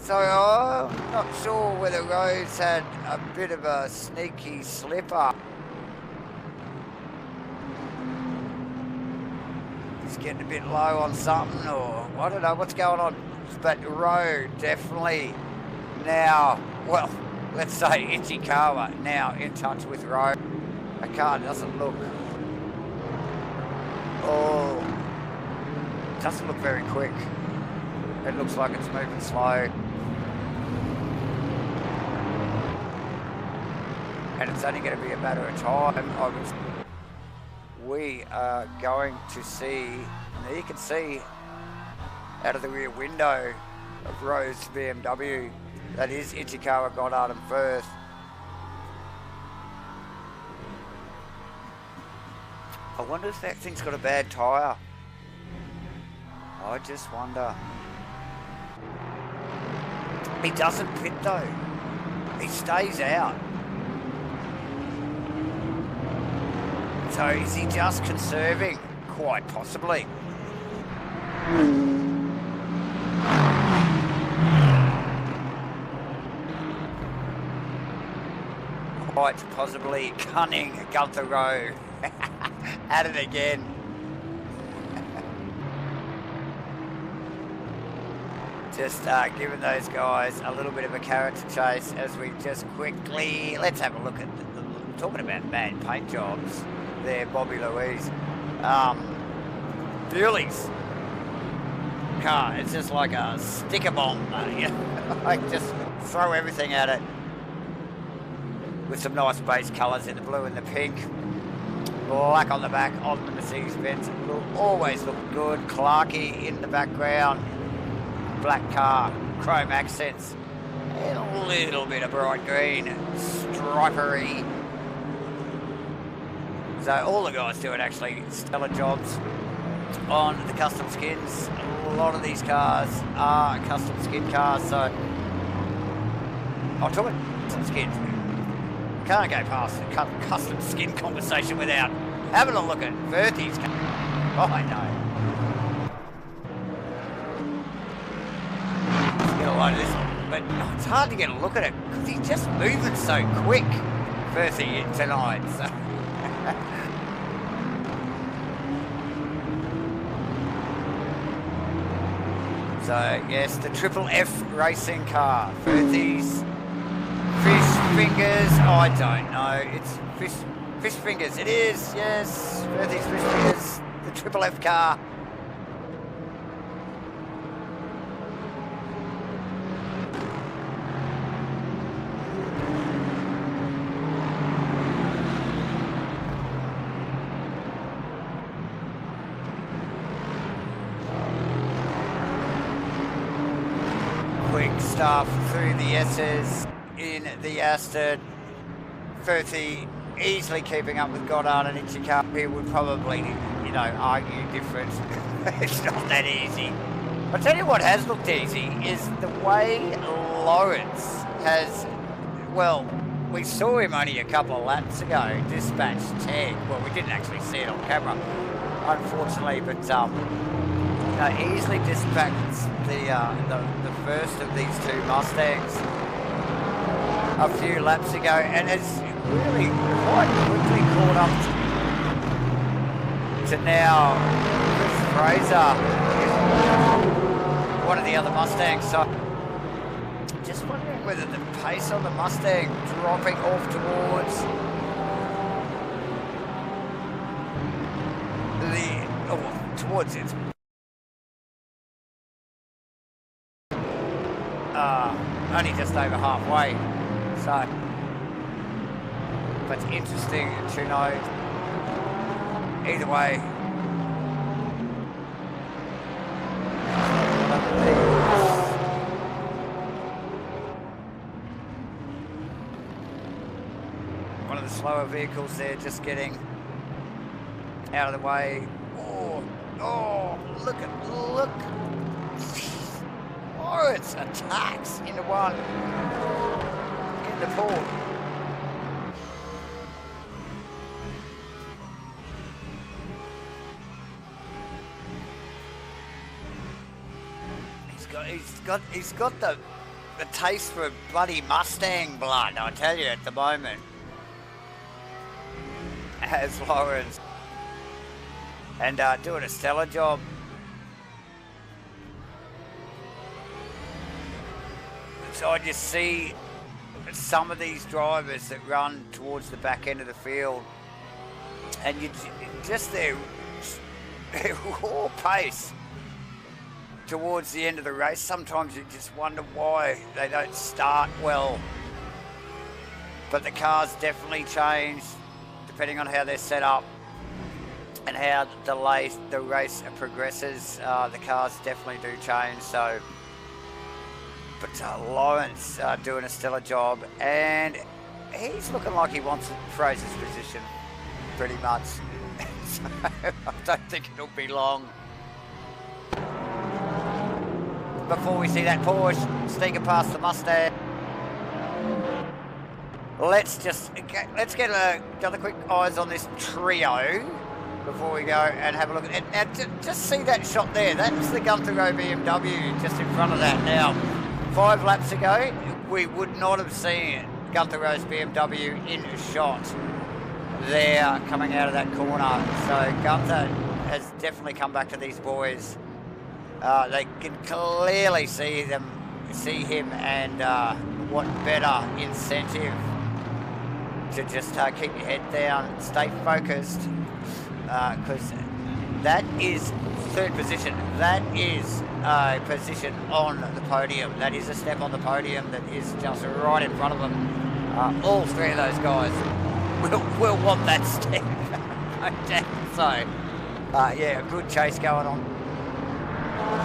So I'm not sure whether Rowe's had a bit of a sneaky slip-up. He's getting a bit low on something, or I don't know what's going on. But Rowe definitely now, well, let's say Ichikawa now in touch with Rowe. That car doesn't look, doesn't look very quick. It looks like it's moving slow. And it's only going to be a matter of time. We are going to see, now you can see out of the rear window of Rowe's BMW, that is Ichikawa, Goddard and Firth. I wonder if that thing's got a bad tyre. I just wonder. He doesn't pit though. He stays out. So is he just conserving? Quite possibly. Quite possibly cunning Gunther Rowe. At it again. Just giving those guys a little bit of a carrot to chase as we just quickly, let's have a look at talking about bad paint jobs there, Bobby Louise. Bewley's car, it's just like a sticker bomb. Like just throw everything at it with some nice base colours in the blue and the pink. Black on the back on the Mercedes-Benz will always look good. Clarkey in the background. Black car, chrome accents, and a little bit of bright green, stripery. So all the guys doing actually stellar jobs on the custom skins. A lot of these cars are custom skin cars, so I'll talk about custom skins. Can't go past the custom skin conversation without having a look at Firthy's car. Oh, I know. Load of this, but it's hard to get a look at it because he's just moving so quick, Firthy tonight. So yes, the Triple F racing car, Firthy's fish fingers. Oh, I don't know. It's fish fingers. It is. Yes, Firthy's fish fingers. The Triple F car. Stuff through the S's in the Aston. Firthy easily keeping up with Goddard and Ichikawa. He would probably, argue different. It's not that easy. I'll tell you what has looked easy is the way Lawrence has, well, we saw him only a couple of laps ago dispatch tag. Well, we didn't actually see it on camera, unfortunately, but easily dispatched the first of these two Mustangs a few laps ago, and it's really quite quickly caught up to now Chris Fraser, one of the other Mustangs. So just wondering whether the pace on the Mustang dropping off towards its only just over halfway, so but interesting to know. Either way, the slower vehicles there just getting out of the way. Oh, look. Lawrence attacks into one in the pool. He's got the taste for bloody Mustang blood, I tell you, at the moment. As Lawrence. And doing a stellar job. So I just see some of these drivers that run towards the back end of the field, and you just their raw pace towards the end of the race. Sometimes you just wonder why they don't start well. But the cars definitely change depending on how they're set up and how the race progresses. The cars definitely do change. So, but Lawrence doing a stellar job, and he's looking like he wants Fraser's position pretty much. So I don't think it'll be long before we see that Porsche sneaking past the Mustang. Let's get another quick eyes on this trio before we go and have a look at it. Now, just see that shot there. That's the Gunther Rowe BMW just in front of that. Now, 5 laps ago, we would not have seen Gunther Rowe's BMW in shot there coming out of that corner. So Gunther has definitely come back to these boys. They can clearly see him, and what better incentive to just keep your head down, stay focused, because that is third position. That is a position on the podium. That is a step on the podium that is just right in front of them. All 3 of those guys will want that step. So, yeah, a good chase going on.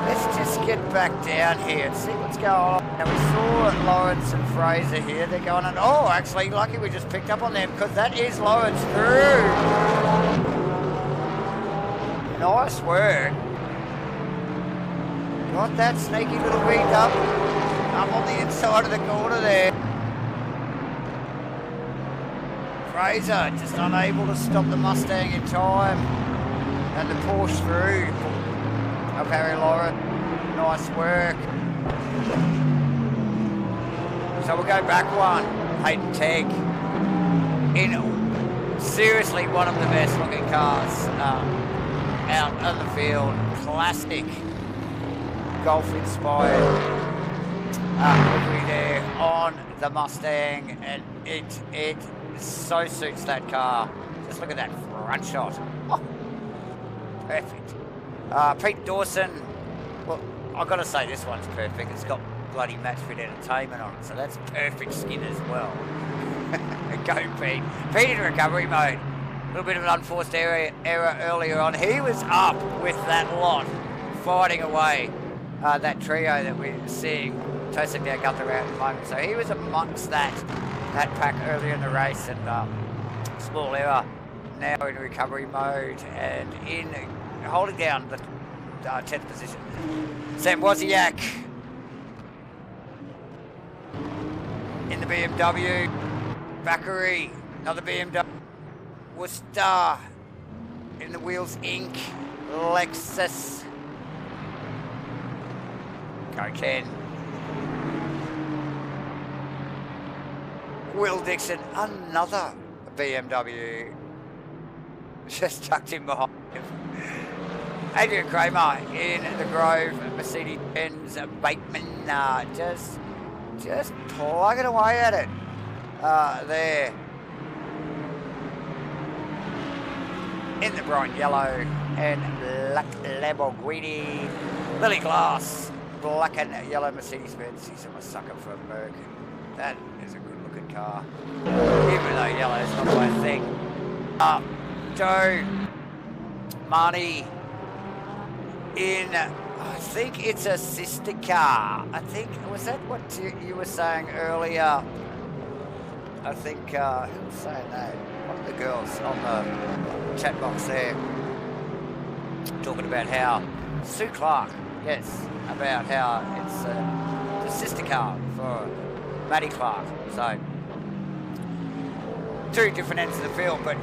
Let's just get back down here and see what's going on. Now we saw Lawrence and Fraser here. They're going on. Oh, actually, lucky we just picked up on them because that is Lawrence through. Nice work. Got that sneaky little beat up on the inside of the corner there. Fraser just unable to stop the Mustang in time, and the Porsche through. Of Harry Lauren, nice work. So we'll go back one, Hayden Tegg, in seriously one of the best looking cars out on the field. Classic Golf inspired livery there on the Mustang, and it so suits that car. Just look at that front shot. Oh, perfect. Pete Dawson, well, I've got to say this one's perfect. It's got bloody MATCHFIT Entertainment on it, so that's perfect skin as well. Go Pete. Pete in recovery mode. A little bit of an unforced error earlier on. He was up with that lot, fighting away that trio that we're seeing toasting down Gunther out at the moment. So he was amongst that pack earlier in the race, and small error. Now in recovery mode and in holding down the 10th position. Sam Wozniak in the BMW. Bakary, another BMW. Worcester in the Wheels Inc. Lexus. Go Ken. Will Dixon, another BMW. Just tucked in behind him. Adrian Kramer in the Grove, Mercedes-Benz Bateman, just plugging away at it there. In the bright yellow and black Lamborghini, Lily Glass, black and yellow Mercedes-Benz. He's a sucker for Merc. That is a good looking car. Even though yellow is not my thing. Joe Marnie in, I think it's a sister car. I think, was that what you were saying earlier? I think, who was saying that? One of the girls on the chat box there, talking about how Sue Clark, yes, about how it's the sister car for Maddie Clark. So, two different ends of the field, but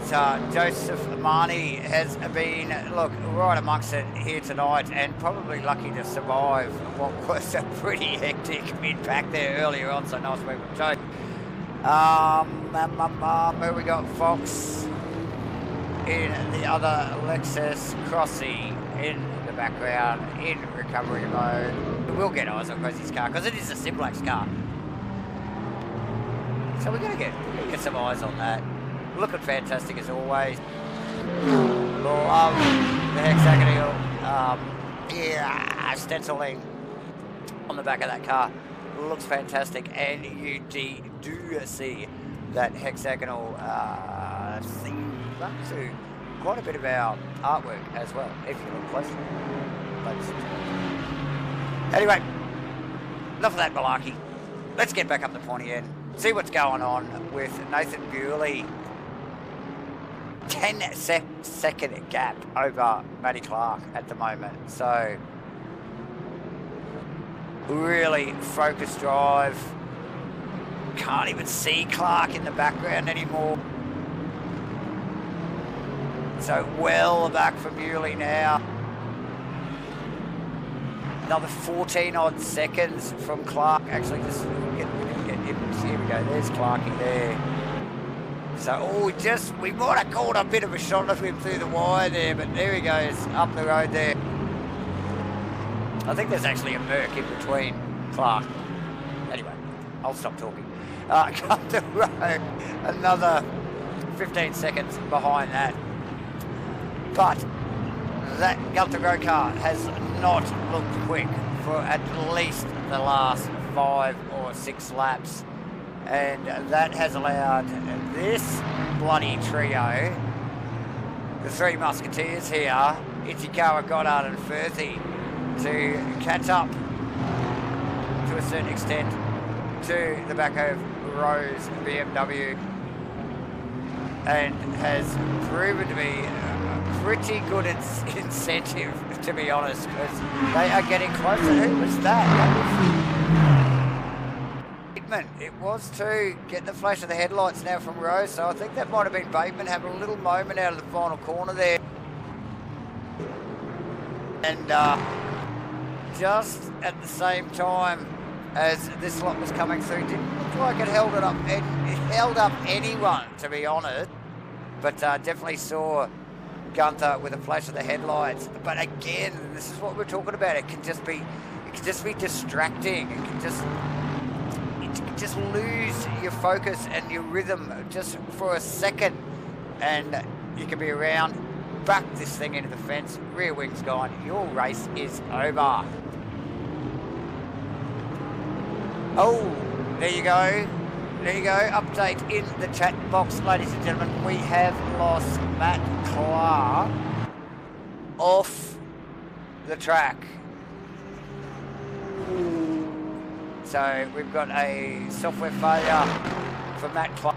Joseph Marnie has been, look, right amongst it here tonight and probably lucky to survive what was a pretty hectic mid-pack there earlier on, so nice move from Joe. Where we got Fox in the other Lexus, Crossy in the background in recovery mode. We'll get eyes on Crossy's car because it is a SIMBLACKS car. So we're going to get some eyes on that. Looking fantastic as always. Love the hexagonal stenciling on the back of that car. Looks fantastic, and you do see that hexagonal theme up to quite a bit of our artwork as well, if you look closely. Anyway, enough of that malarkey. Let's get back up the pointy end. See what's going on with Nathan Bewley. 10-second gap over Maddie Clark at the moment. So, really focused drive. Can't even see Clark in the background anymore. So, well back from Bewley now. Another 14 odd seconds from Clark. Actually, just get here we go. There's Clarky there. So, we might have caught a bit of a shot of him through the wire there, but there he goes up the road there. I think there's actually a Merc in between Clark. Anyway, I'll stop talking. Come to road, another 15 seconds behind that. But that Gunter Road car has not looked quick for at least the last 5 or 6 laps, and that has allowed this bloody trio, the three musketeers here, Ichikawa, Goddard and Firthy, to catch up to a certain extent to the back of Rose BMW, and has proven to be a pretty good incentive, to be honest, because they are getting closer. Who was that? It was to get the flash of the headlights now from Rose, so I think that might have been Bateman having a little moment out of the final corner there. And just at the same time as this lot was coming through, didn't look like it held up anyone, to be honest, but definitely saw Gunther with a flash of the headlights. But again, this is what we're talking about. It can just be distracting. It can just lose your focus and your rhythm just for a second, and you can be around, back this thing into the fence, rear wing's gone, your race is over. Oh, there you go. Update in the chat box, ladies and gentlemen. We have lost Matt Clark off the track. So we've got a software failure for Matt Clark.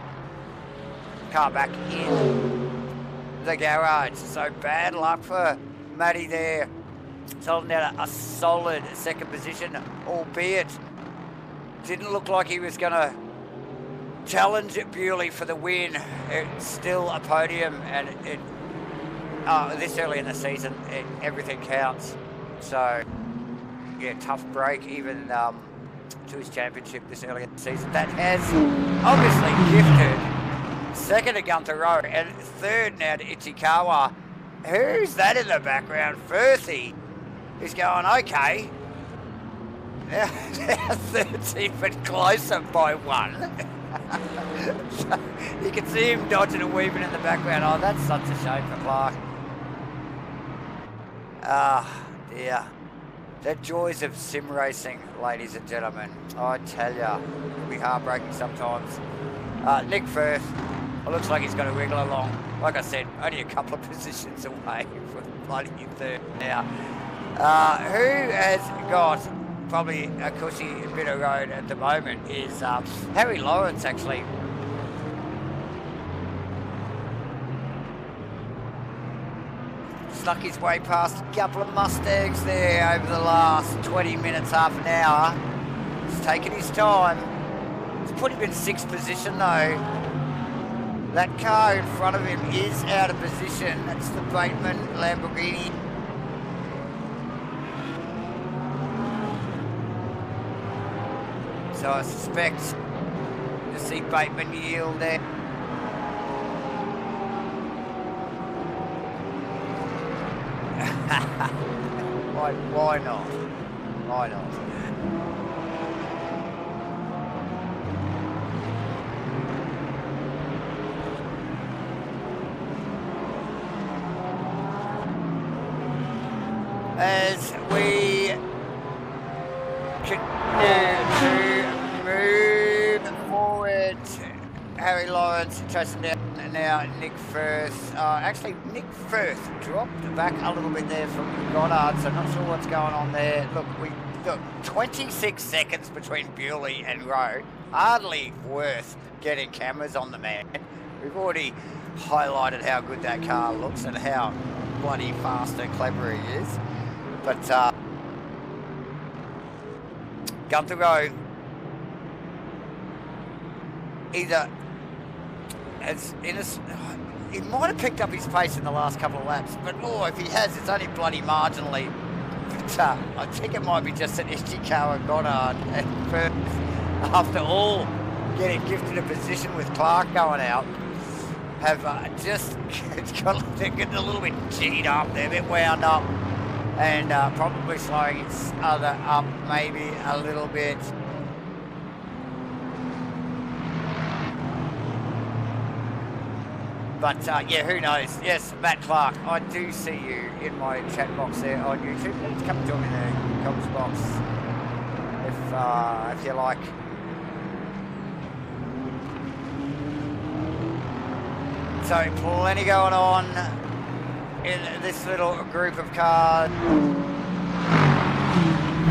Car back in the garage. So bad luck for Matty there. It's holding down a solid second position, albeit didn't look like he was going to challenge Bewley for the win. It's still a podium, and this early in the season, everything counts. So, yeah, tough break even to his championship this early in the season. That has obviously gifted second to Gunther Rowe and third now to Ichikawa. Who's that in the background? Firthy is going, okay. Now 13, but closer by 1. So you can see him dodging and weaving in the background. Oh, that's such a shame for Clark. Ah, dear. The joys of sim racing, ladies and gentlemen. I tell ya, it can be heartbreaking sometimes. Nick Firth, it looks like he's going to wiggle along. Like I said, only a couple of positions away from bloody third now. Who has got probably a cushy bit of road at the moment is Harry Lawrence, actually. snuck his way past a couple of Mustangs there over the last 20 minutes, half an hour. He's taken his time. He's put him in 6th position though. That car in front of him is out of position. That's the Bateman Lamborghini. So I suspect to see Bateman yield there. Why not? Why not? As we continue to move forward, Harry Lawrence chasing down now Nick Firth. Actually, Nick Firth dropped back a little bit there from Goddard, so not sure what's going on there. Look, 26 seconds between Bewley and Rowe. Hardly worth getting cameras on the man. We've already highlighted how good that car looks and how bloody fast and clever he is. But Gunther Rowe either he might have picked up his pace in the last couple of laps, but if he has, it's only bloody marginally. But I think it might be just an Ishikawa, Goddard and Firth, after all getting gifted a position with Clark going out, have just getting a little bit G'd up, they're a bit wound up, and probably slowing each other up maybe a little bit. But yeah, who knows? Yes, Matt Clark, I do see you in my chat box there on YouTube. Please come and join me in the comments box if you like. So plenty going on in this little group of cars.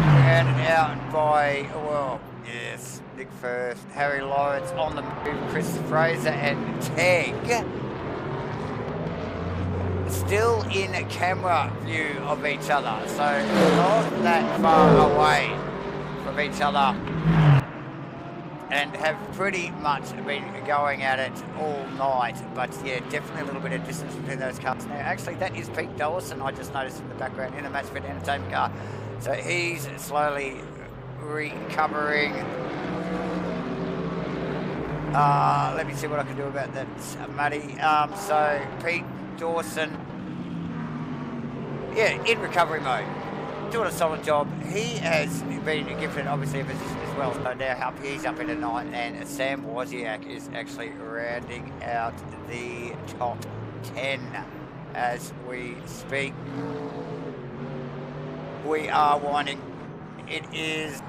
Rounded out by, well, yes, Nick Firth, Harry Lawrence on the move, Chris Fraser and Teg. Still in camera view of each other, so not that far away from each other, and have pretty much been going at it all night. But yeah, definitely a little bit of distance between those cars now. Actually, that is Pete Dawson, I just noticed in the background in a MATCHFIT Entertainment car, so he's slowly recovering. Let me see what I can do about that, Matty. So Pete Dawson, yeah, in recovery mode, doing a solid job. He has been gifted obviously a position as well, so now he's up into 9, and Sam Wozniak is actually rounding out the top 10 as we speak. We are winding. It is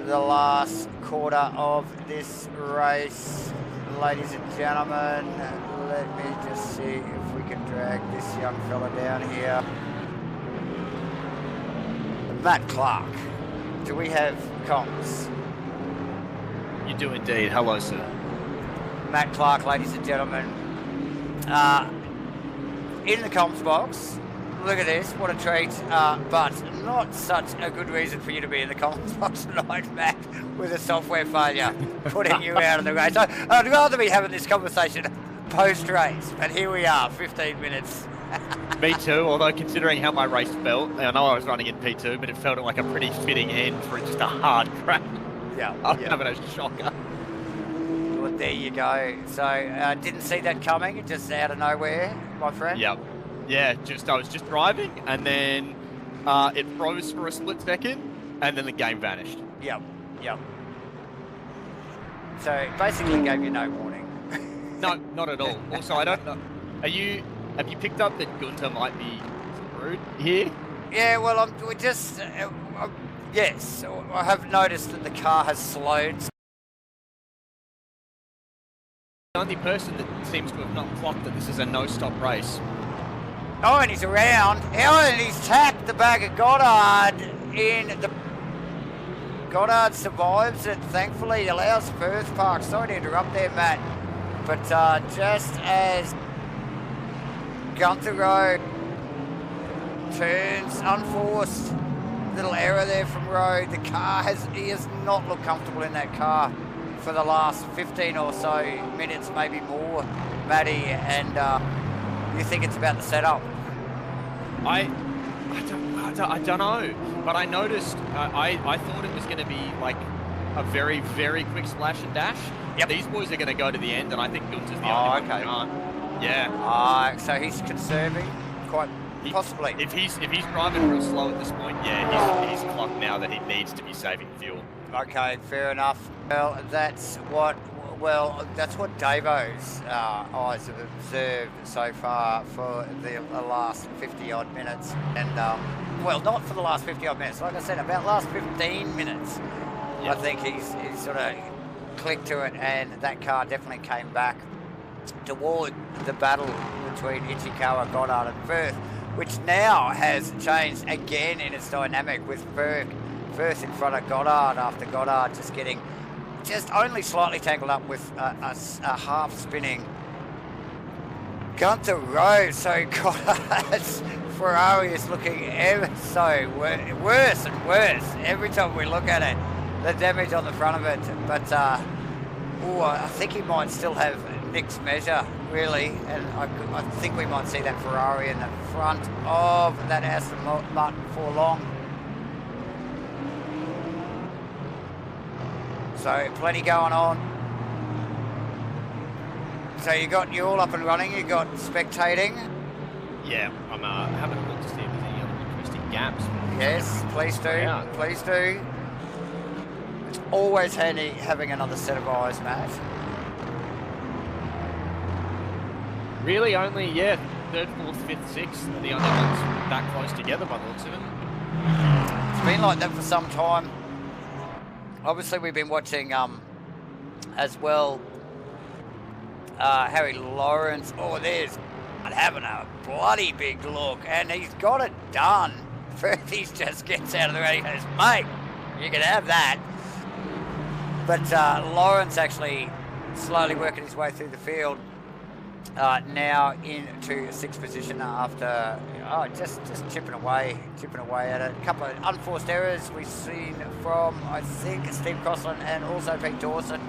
the last quarter of this race, ladies and gentlemen. Let me just see if we can drag this young fella down here. Matt Clark, do we have comms? You do indeed. Hello, sir. Matt Clark, ladies and gentlemen. In the comms box. Look at this, what a treat, but not such a good reason for you to be in the comms box tonight, Matt, with a software failure putting you out of the race. I'd rather be having this conversation post-race, but here we are, 15 minutes. Me too, although considering how my race felt, I know I was running in P2, but it felt like a pretty fitting end for just a hard crash. Yeah. I'm having a shocker. Well, there you go. So, didn't see that coming, just out of nowhere, my friend. Yep. Yeah, I was just driving, and then it froze for a split second, and then the game vanished. Yep. So it basically gave you no warning. No, not at all. Also, I don't know. Have you picked up that Gunther might be screwed here? Yeah, well, yes, I have noticed that the car has slowed. The only person that seems to have not clocked that this is a no-stop race. Oh, and he's around. And he's tapped the back of Goddard in the... Goddard survives it, thankfully. Allows Firth Park. Sorry to interrupt there, Matt. But just as Gunther Rowe turns, unforced. Little error there from Rowe. The car he has not looked comfortable in that car for the last 15 or so minutes, maybe more, Matty, and you think it's about the setup? I don't know, but I noticed, I thought it was going to be like a very, very quick splash and dash. Yep. These boys are going to go to the end, and I think Gunter's the only one who can't. Yeah. So he's conserving, quite possibly. If he's driving real slow at this point, yeah, he's clocked now that he needs to be saving fuel. Okay, fair enough. Well, that's what Davo's eyes have observed so far for the last 50-odd minutes. And, well, not for the last 50-odd minutes. Like I said, about the last 15 minutes, yep. I think he's sort of clicked to it, and that car definitely came back toward the battle between Ichikawa, Goddard and Firth, which now has changed again in its dynamic with Firth in front of Goddard after Goddard just only slightly tangled up with a half-spinning Gunther Rowe. So Goddard's Ferrari is looking ever so worse and worse every time we look at it. The damage on the front of it, but I think he might still have Nick's measure, really, and I think we might see that Ferrari in the front of that Aston Martin before long. So plenty going on. So you all up and running, you got spectating. Yeah, I'm having a look to see if there's any other interesting gaps. Yes, please do, please do. It's always handy having another set of eyes, Matt. Really only, third, fourth, fifth, sixth are the only ones that close together by the looks of it. It's been like that for some time. Obviously, we've been watching as well Harry Lawrence. Oh, there's having a bloody big look, and he's got it done. Firth just gets out of the way and goes, mate, you can have that. But Lawrence actually slowly working his way through the field. Now into sixth position after just chipping away at it. A couple of unforced errors we've seen from, I think, Steve Crossland and also Pete Dawson.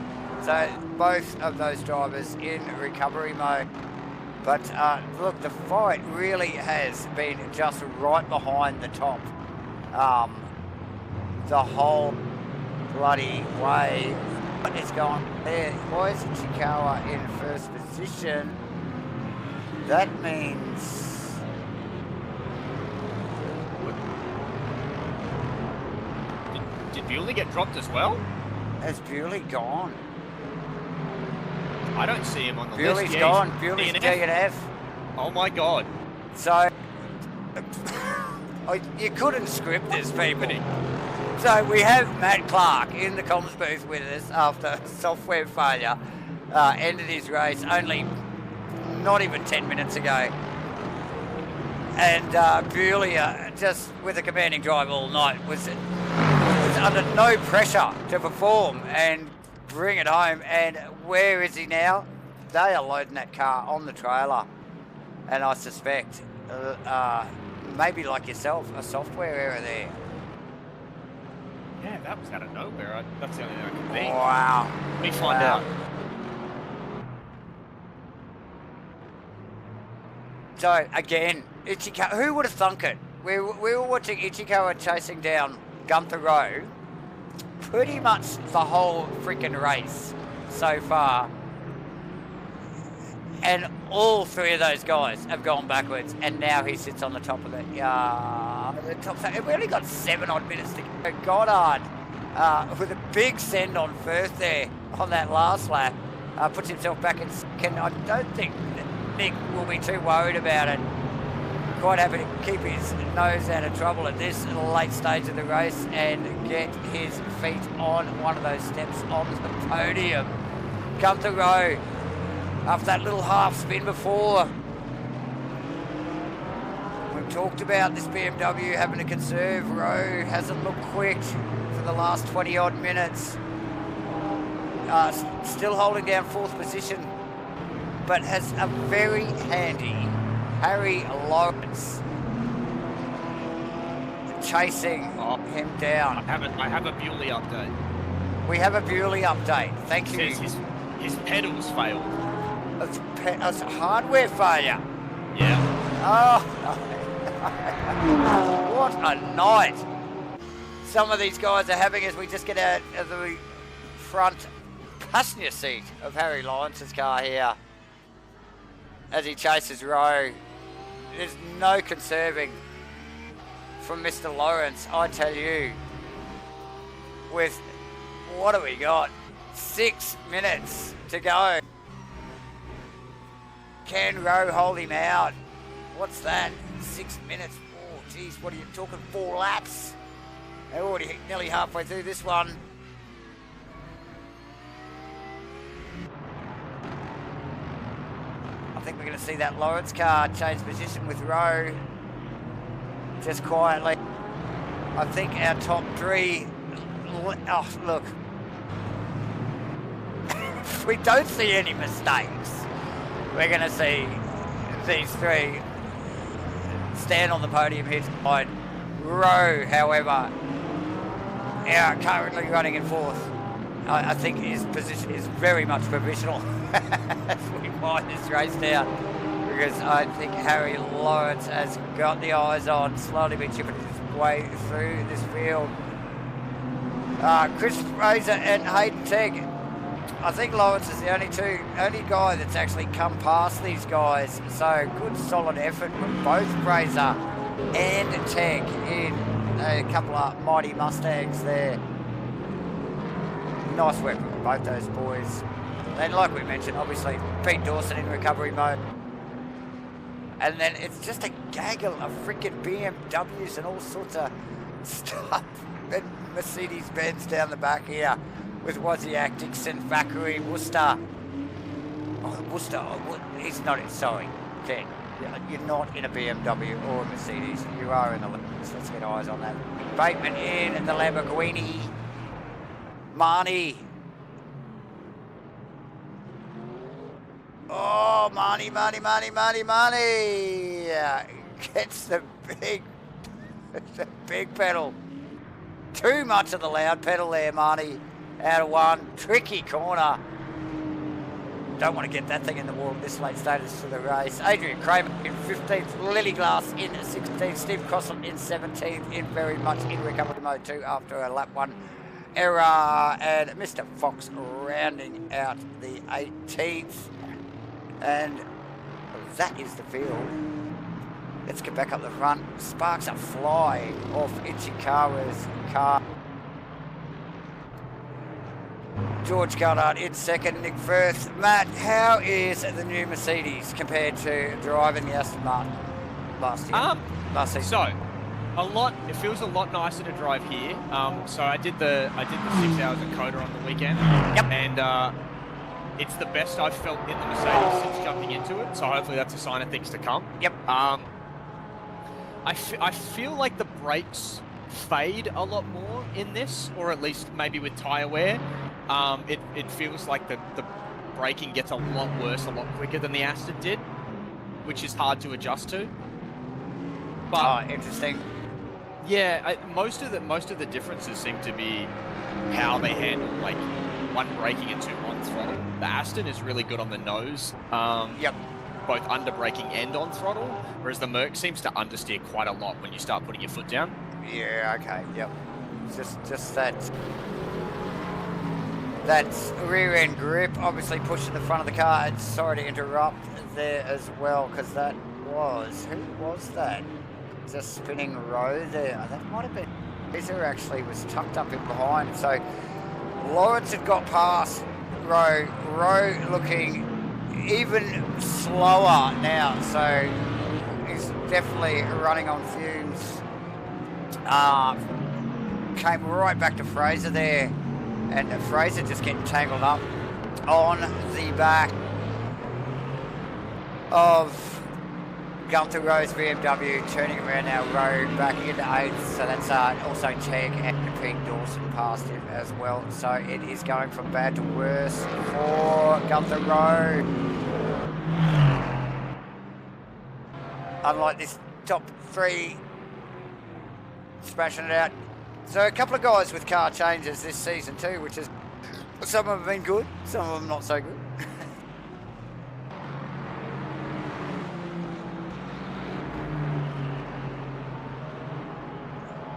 So both of those drivers in recovery mode. But look, the fight really has been just right behind the top the whole bloody way. It's gone there. Why is Ichikawa in first position? That means did Bewley get dropped as well? Has Bewley gone? I don't see him on the Bewley's list. gone. Bewley's DNF. Oh my god. So you couldn't script this, people. So we have Matt Clark in the comms booth with us after software failure. Ended his race only not even 10 minutes ago. And Bewley, just with a commanding drive all night, was under no pressure to perform and bring it home. And where is he now? They are loading that car on the trailer. And I suspect, maybe like yourself, a software error there. Yeah, that was out of nowhere. That's the only thing I can think. Wow. Let me find out. So, again, Ichikawa, who would have thunk it? We were watching Ichikawa chasing down Gunther Rowe pretty much the whole freaking race so far. And all three of those guys have gone backwards, and now he sits on the top of it. The top. We only got 7 odd minutes to go. Goddard with a big send on Firth there on that last lap, puts himself back in second. I don't think Nick will be too worried about it. Quite happy to keep his nose out of trouble at this late stage of the race and get his feet on one of those steps on the podium. Gunther Rowe, after that little half spin before. We've talked about this BMW having to conserve. Rowe hasn't looked quick for the last 20 odd minutes. Still holding down 4th position, but has a very handy Harry Lawrence chasing him down. I have a Bewley update. We have a Bewley update. Thank you. It says his pedals failed. It's a hardware failure. Yeah. Oh, what a night some of these guys are having as we just get out of the front passenger seat of Harry Lawrence's car here as he chases Rowe. There's no conserving from Mr. Lawrence, I tell you. With, what do we got? 6 minutes to go. Can Rowe hold him out? What's that? 6 minutes. Oh, geez, what are you talking? 4 laps? They're already nearly halfway through this one. I think we're going to see that Lawrence car change position with Rowe. Just quietly. I think our top 3... Oh, look. If we don't see any mistakes, we're going to see these 3 stand on the podium here tonight. Rowe, however, currently running in 4th. I think his position is very much provisional as we wind this race down, because I think Harry Lawrence has got the eyes on, slowly been chipping his way through this field. Chris Fraser and Hayden Tegg. I think Lawrence is the only guy that's actually come past these guys. So good solid effort from both Fraser and Tegg in a couple of mighty Mustangs there. Nice work from both those boys. And like we mentioned, obviously Pete Dawson in recovery mode. And then it's just a gaggle of freaking BMWs and all sorts of stuff. And Mercedes-Benz down the back here with Wozniak, Dixon, Thackeray, Worcester. Oh, Worcester, he's not, sorry, Ken. You're not in a BMW or a Mercedes. You are in the Limits. Let's get eyes on that. Bateman in the Lamborghini. Marnie. Oh, Marnie. Gets the big pedal. Too much of the loud pedal there, Marnie. Out of one. Tricky corner. Don't want to get that thing in the wall at this late status to the race. Adrian Kramer in 15th. Lily Glass in 16th. Steve Crossland in 17th. In very much in recovery mode too after a lap 1 error. And Mr. Fox rounding out the 18th. And that is the field. Let's get back up the front. Sparks are flying off Ichikawa's car. George Goddard in 2nd, Nick Firth. Matt, how is the new Mercedes compared to driving the Aston Martin last year? Last season. So, it feels a lot nicer to drive here. So I did the 6 hours at Cota on the weekend. Yep. And it's the best I've felt in the Mercedes since jumping into it. So hopefully that's a sign of things to come. Yep. I feel like the brakes fade a lot more in this, or at least maybe with tyre wear. It feels like the braking gets a lot worse, a lot quicker than the Aston did, which is hard to adjust to. But interesting. Yeah, most of the differences seem to be how they handle like 1 braking and 2 on throttle. The Aston is really good on the nose. Yep. Both under braking and on throttle, whereas the Merc seems to understeer quite a lot when you start putting your foot down. Yeah, okay, yep. Just that rear end grip, obviously pushing the front of the car. And sorry to interrupt there as well, because who was that? Just spinning Rowe there. That might have been Fraser actually was tucked up in behind. So Lawrence had got past Rowe. Rowe looking even slower now, so he's definitely running on fumes. Came right back to Fraser there, and Fraser just getting tangled up on the back of Gunther Rowe's BMW, turning around now. Rowe back into 8th, so that's also Tegg and Pete Dawson past him as well. So it is going from bad to worse for Gunther Rowe. Unlike this top 3 smashing it out. So a couple of guys with car changes this season too, which is, some of them have been good, some of them not so good.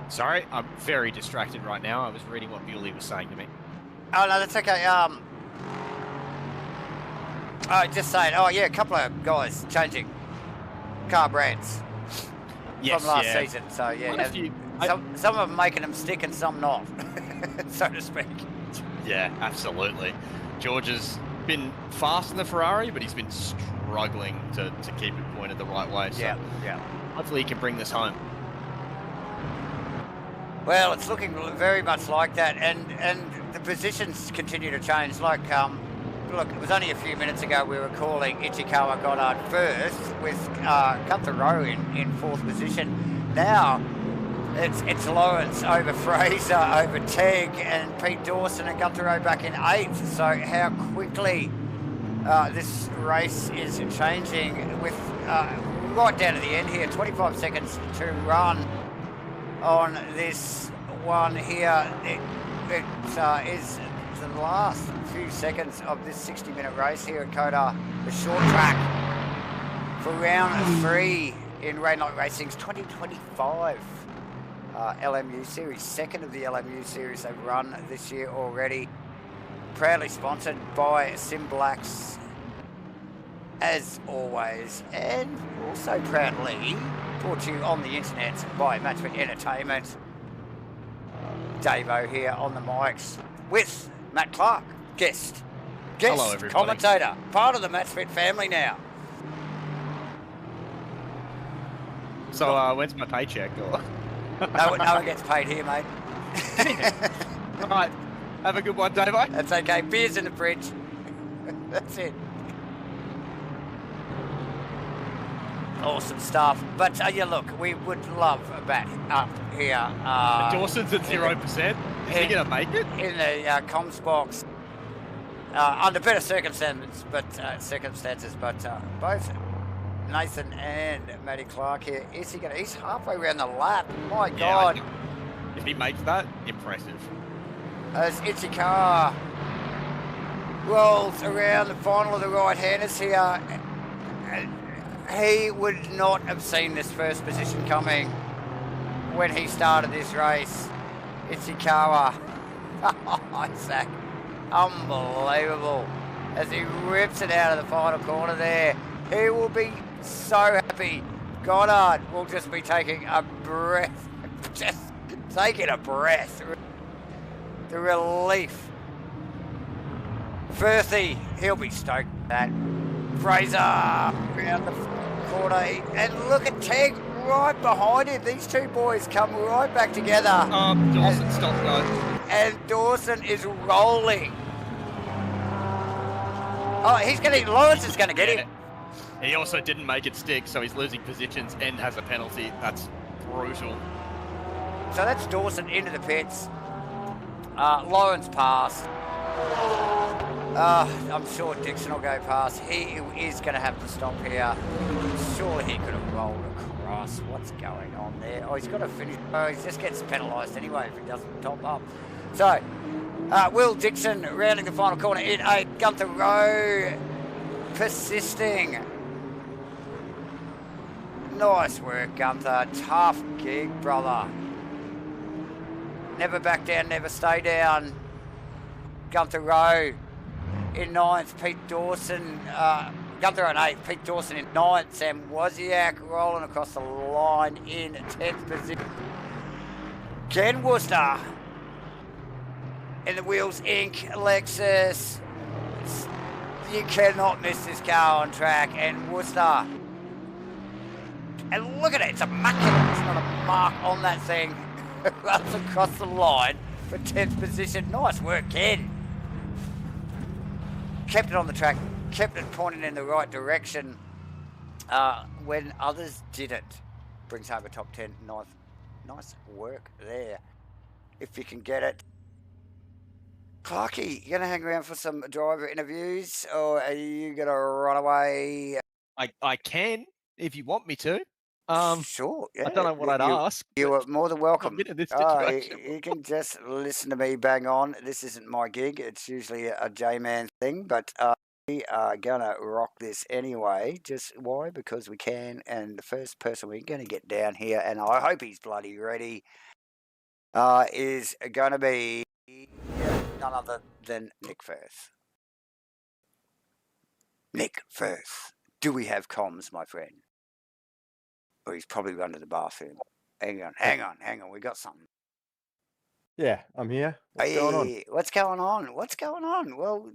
Sorry, I'm very distracted right now. I was reading what Bewley was saying to me. Oh no, that's okay. Just saying. Oh yeah, a couple of guys changing car brands from last season. So yeah, some of them making them stick and some not, so to speak. Yeah, absolutely. George has been fast in the Ferrari, but he's been struggling to keep it pointed the right way. So yeah. Hopefully he can bring this home. Well, it's looking very much like that, and the positions continue to change. Like, look, it was only a few minutes ago we were calling Ichikawa Goddard first with Gunther Rowe in fourth position. Now it's Lawrence over Fraser, over Tegg, and Pete Dawson and Gunther Rowe back in eighth. So how quickly this race is changing with right down to the end here, 25 seconds to run on this one here. It is the last few seconds of this 60-minute race here at Cota, the short track for round 3 in Rainlight Racing's 2025 LMU Series, second of the LMU Series they've run this year already. Proudly sponsored by SIMBLACKS, as always, and also proudly brought to you on the internet by MATCHFIT Entertainment. Davo here on the mics with Matt Clark, guest, hello, everybody. Commentator, part of the MATCHFIT family now. So when's my paycheck? Or? No one gets paid here, mate. Right, have a good one, Davo. That's okay. Beers in the fridge. That's it. Awesome stuff. But yeah, look, we would love a bat up here. Dawson's at 0%. Is he going to make it? In the comms box. Under better circumstances, but both Nathan and Matty Clark here. Is he going to? He's halfway around the lap. My God. Yeah, if he makes that, impressive. As Ichikawa rolls around the final of the right-handers here. He would not have seen this first position coming when he started this race. Ichikawa, Isaac, unbelievable. As he rips it out of the final corner there, he will be so happy. Goddard will just be taking a breath, The relief. Firthy, he'll be stoked at that. Fraser around the corner, and look at Tegg right behind him. These two boys come right back together. Dawson stopped going. And Dawson is rolling. Oh, Lawrence is going to get him. He also didn't make it stick, so he's losing positions and has a penalty. That's brutal. So that's Dawson into the pits. Lawrence passed. I'm sure Dixon will go past. He is going to have to stop here. Surely he could have rolled across. What's going on there? Oh, he's got to finish. Oh, he just gets penalised anyway if he doesn't top up. So, Will Dixon rounding the final corner in 8. Gunther Rowe persisting. Nice work, Gunther. Tough gig, brother. Never back down, never stay down. Gunther Rowe in 9th, Pete Dawson, Gunther in 8th, Pete Dawson in 9th, Sam Wozniak rolling across the line in 10th position. Ken Worcester in the Wheels Inc. Lexus. You cannot miss this car on track, and Worcester. And look at it, it's immaculate. There's not a mark on that thing. Runs across the line for 10th position. Nice work, Ken. Kept it on the track, kept it pointing in the right direction when others didn't. Brings home a top 10. Nice work there, if you can get it. Clarky, you going to hang around for some driver interviews, or are you going to run away? I can, if you want me to. Sure. Yeah. I don't know what I'd ask. You are more than welcome. I've been in this situation. You can just listen to me bang on. This isn't my gig. It's usually a J-man thing, but we are going to rock this anyway. Just why? Because we can. And the first person we're going to get down here, and I hope he's bloody ready, is going to be none other than Nick Firth. Nick Firth. Do we have comms, my friend? Or he's probably run to the bathroom. Hang on. We got something. Yeah, I'm here. What's going on? What's going on? Well,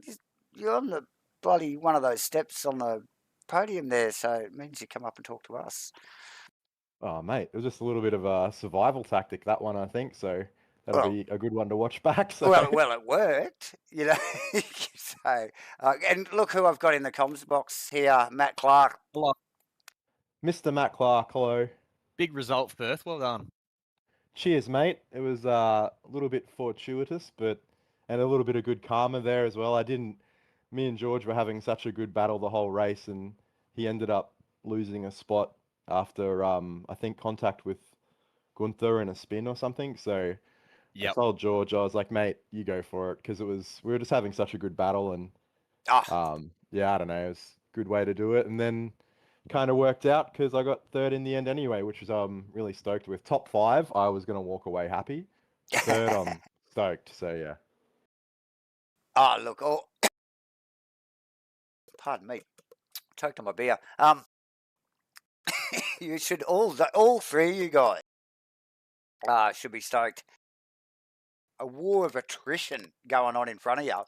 you're on the bloody one of those steps on the podium there, so it means you come up and talk to us. Oh, mate, it was just a little bit of a survival tactic, that one, I think. So that'll be a good one to watch back. So. Well, it worked, you know. So, and look who I've got in the comms box here, Matt Clark. Hello. Mr. Matt Clark, hello. Big result, Firth. Well done. Cheers, mate. It was a little bit fortuitous, and a little bit of good karma there as well. Me and George were having such a good battle the whole race, and he ended up losing a spot after, I think, contact with Gunther in a spin or something. So I told George, I was like, mate, you go for it, because we were just having such a good battle, and I don't know, it was a good way to do it. And then kind of worked out because I got third in the end anyway, which was I'm really stoked with. Top 5, I was going to walk away happy. Third, I'm stoked. So yeah. Look, pardon me, choked on my beer. You should all three of you guys should be stoked. A war of attrition going on in front of you,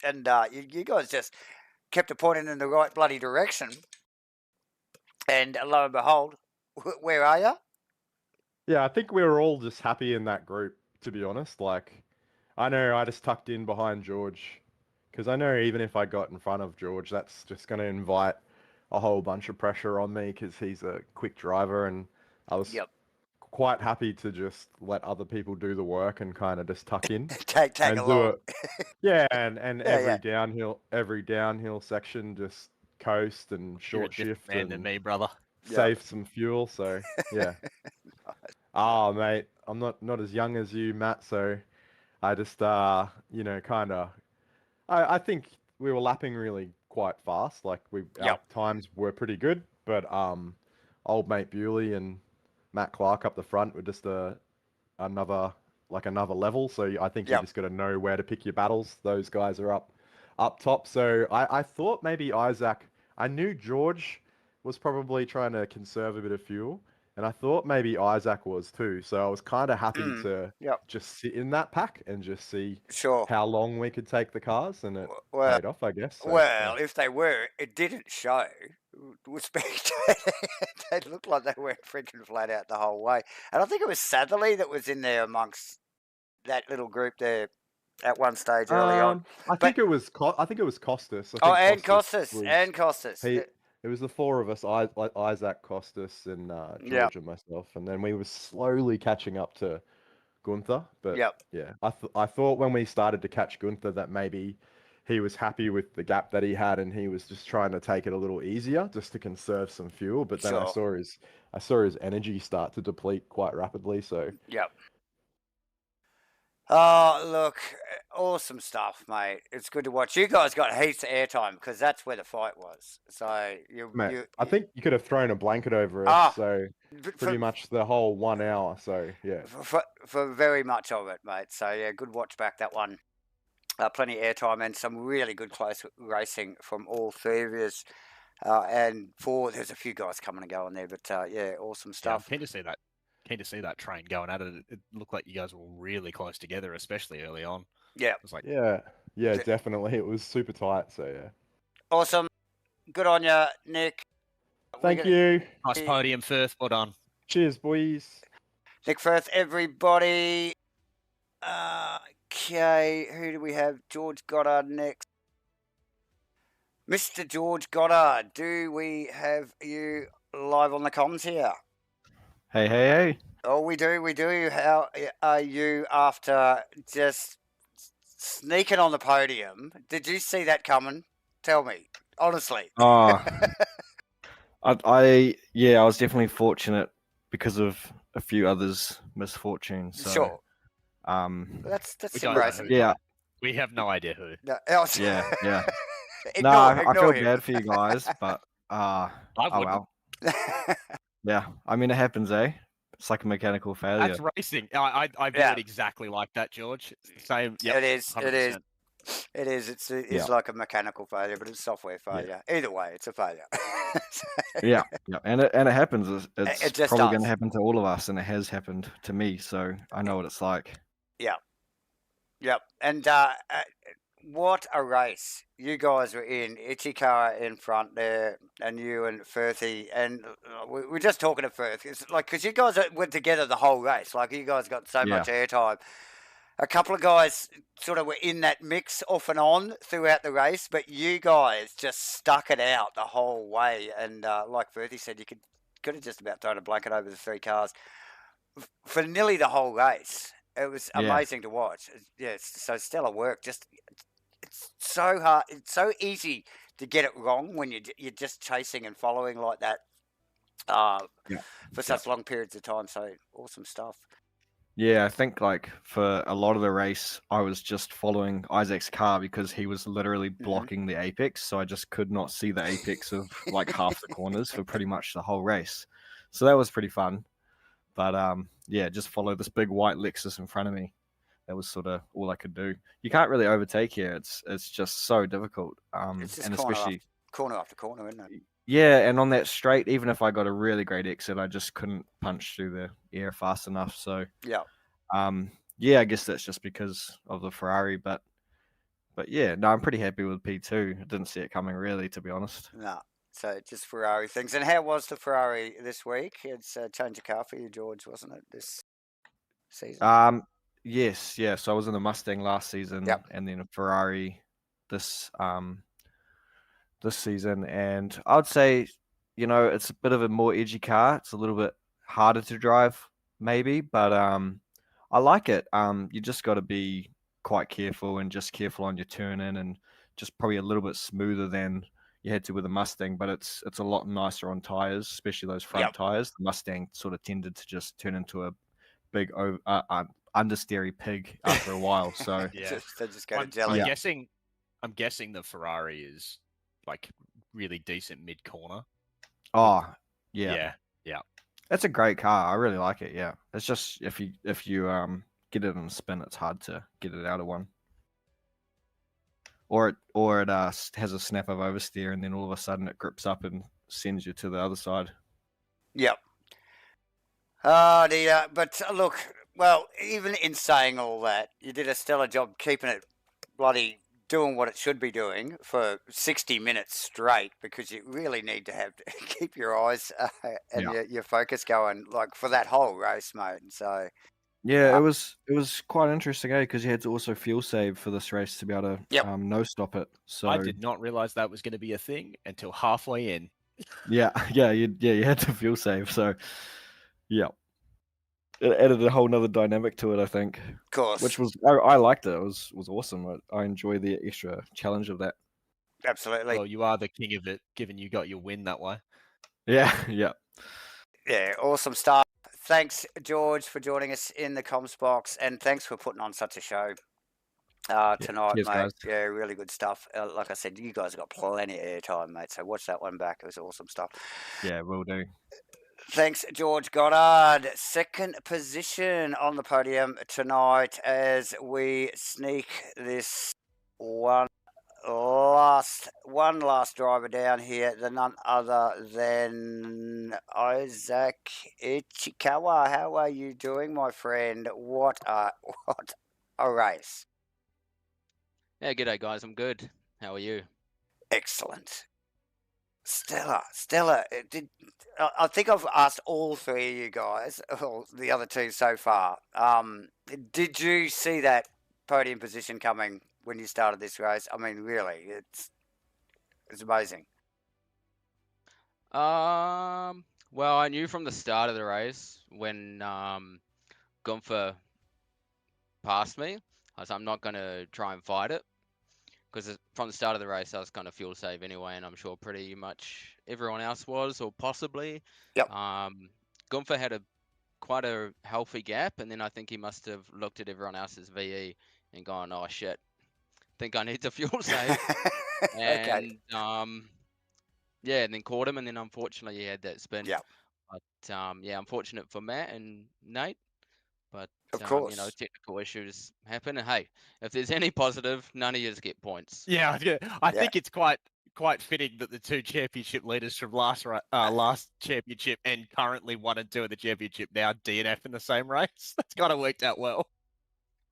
and you guys just kept it pointing in the right bloody direction. And lo and behold, where are you? Yeah, I think we were all just happy in that group, to be honest. Like, I know I just tucked in behind George, because I know even if I got in front of George, that's just going to invite a whole bunch of pressure on me, because he's a quick driver, and I was quite happy to just let other people do the work and kind of just tuck in. Take along. And every downhill section just coast and short shift man than me, brother. Save some fuel. So yeah. Mate, I'm not as young as you, Matt. So I just I think we were lapping really quite fast. Like our times were pretty good, but old mate Bewley and Matt Clark up the front were just another level. So I think you just got to know where to pick your battles. Those guys are up top. So I thought maybe Isaac. I knew George was probably trying to conserve a bit of fuel, and I thought maybe Isaac was too. So I was kind of happy to just sit in that pack and just see how long we could take the cars, and it paid off, I guess. So, if they were, it didn't show. They looked like they were freaking flat out the whole way, and I think it was Satherley that was in there amongst that little group there at one stage early on. I think it was Costas. Costas. It was the four of us, Isaac, Costas, and George and myself, and then we were slowly catching up to Gunther. But I thought when we started to catch Gunther that maybe he was happy with the gap that he had, and he was just trying to take it a little easier just to conserve some fuel. But then I saw his energy start to deplete quite rapidly. So Oh, look, awesome stuff, mate. It's good to watch. You guys got heaps of airtime because that's where the fight was. So I think you could have thrown a blanket over us. So pretty much the whole 1 hour. So yeah, for very much of it, mate. So yeah, good watch back that one. Plenty of airtime and some really good close racing from all three of us. There's a few guys coming and going there, but awesome stuff. Yeah, keen to see that train going at it. It looked like you guys were really close together, especially early on. Yeah. It was like definitely. It was super tight. So yeah. Awesome. Good on you, Nick. Thank you. Nice podium, Firth. Well done. Cheers, boys. Nick Firth, everybody. Okay, who do we have? George Goddard next. Mr. George Goddard, do we have you live on the comms here? Hey. Oh, we do. How are you after just sneaking on the podium? Did you see that coming? Tell me, honestly. Oh, I was definitely fortunate because of a few others' misfortunes. So, Sure. um, That's We sim don't know racing. who. yeah, We have no idea who. No, yeah, yeah. No, ignore, I feel ignore him. bad for you guys, but I oh wouldn't. well. Yeah, I mean it happens, eh? It's like a mechanical failure. That's racing. I view Yeah. it exactly like that, George. It's the same. Yep, It is. 100%. It is. It is. It's Yeah. like a mechanical failure, but it's software failure. Either way, it's a failure. Yeah, yeah, and it happens. It's It just probably going does. to happen to all of us, and it has happened to me. So I know what it's like. Yeah. Yep. And what a race you guys were in. Ichikara in front there, and you and Firthy, and we're just talking to Firth. It's like because you guys were together the whole race. Like you guys got so much airtime. A couple of guys sort of were in that mix off and on throughout the race, but you guys just stuck it out the whole way. And like Firthy said, you could have just about thrown a blanket over the three cars for nearly the whole race. It was Yeah. amazing to watch. Yeah, it's so stellar work. Just it's so hard. It's so easy to get it wrong when you're just chasing and following like that for such long periods of time. So awesome stuff. Yeah, I think like for a lot of the race, I was just following Isaac's car because he was literally blocking the apex, so I just could not see the apex of like half the corners for pretty much the whole race. So that was pretty fun. But yeah, just follow this big white Lexus in front of me. That was sort of all I could do. You can't really overtake here. It's just so difficult. It's just And corner especially corner after corner, isn't it? yeah, and on that straight, even if I got a really great exit, I just couldn't punch through the air fast enough. So Yeah. yeah, I guess that's just because of the Ferrari, but yeah, no, I'm pretty happy with P2. I didn't see it coming really, to be honest. No. So just Ferrari things. And how was the Ferrari this week? It's a change of car for you, George, wasn't it, this season? Yes, yeah. So I was in the Mustang last season, Yep. and then a Ferrari this this season, and I would say, it's a bit of a more edgy car. It's a little bit harder to drive, maybe, but I like it. You just got to be quite careful and just careful on your turn in, and just probably a little bit smoother than you had to with the Mustang, but it's a lot nicer on tires, especially those front tires. The Mustang sort of tended to just turn into a big understeery pig after a while. So yeah, they just go to jelly. I'm guessing the Ferrari is like really decent mid corner. Oh yeah. Yeah. It's a great car. I really like it. Yeah, it's just if you get it in a spin, it's hard to get it out of one. Or it has a snap of oversteer, and then all of a sudden it grips up and sends you to the other side. Yep. Oh dear. But look, well, even in saying all that, you did a stellar job keeping it bloody doing what it should be doing for 60 minutes straight, because you really need to keep your eyes and your focus going like for that whole race, mate. So yeah, it was quite interesting, because you had to also fuel save for this race to be able to no stop it. So I did not realize that was going to be a thing until halfway in. you had to fuel save. So yeah, it added a whole nother dynamic to it, I think. Of course. Which was I liked it. It was awesome. I enjoy the extra challenge of that. Absolutely. Well, you are the king of it, given you got your win that way. Yeah. Yeah, awesome stuff. Thanks, George, for joining us in the comms box, and thanks for putting on such a show tonight, cheers, mate. guys. Yeah, really good stuff. Like I said, you guys got plenty of airtime, mate, so watch that one back. It was awesome stuff. Yeah, will do. Thanks, George Goddard. Second position on the podium tonight as we sneak this one last driver down here, the none other than Isaac Ichikawa. How are you doing, my friend? What a race. Yeah, g'day guys, I'm good. How are you? Excellent. Stellar. I think I've asked all three of you guys, or the other two so far. Did you see that podium position coming when you started this race? I mean, really, it's amazing. Well, I knew from the start of the race when Gunther passed me, I was I'm not going to try and fight it, because from the start of the race I was kind of fuel save anyway, and I'm sure pretty much everyone else was, or possibly. Yep. Gunther had quite a healthy gap, and then I think he must have looked at everyone else's VE and gone, "Oh shit, think I need to fuel save." Okay. And yeah, and then caught him, and then unfortunately he had that spin. Yep. But yeah, unfortunate for Matt and Nate. But Of you course. know, technical issues happen. And hey, if there's any positive, none of yous get points. Yeah, I Yeah. think it's quite fitting that the two championship leaders from last championship and currently 1 and 2 in the championship now DNF in the same race. That's kind of worked out well.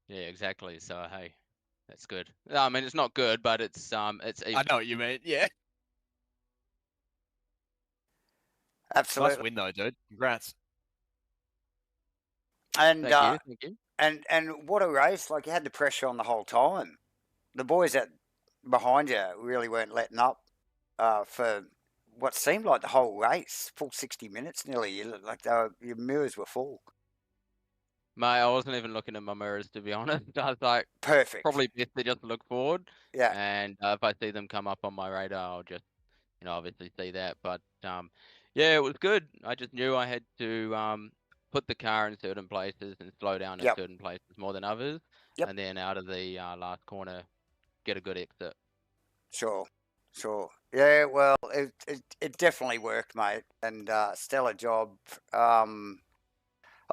Yeah, exactly. So hey, that's good. I mean, it's not good, but it's I even. know what you mean. Yeah. Absolutely. Nice win though, dude. Congrats. And Thank you. and what a race! Like, you had the pressure on the whole time. The boys that behind you really weren't letting up for what seemed like the whole race, full 60 minutes nearly. Like your mirrors were full. Mate, I wasn't even looking at my mirrors, to be honest. I was like, Perfect. probably best to just look forward. Yeah. And if I see them come up on my radar, I'll just, you know, obviously see that. But yeah, it was good. I just knew I had to put the car in certain places and slow down in Yep. certain places more than others. Yep. And then out of the last corner, get a good exit. Sure. Yeah, well, it definitely worked, mate, and stellar job.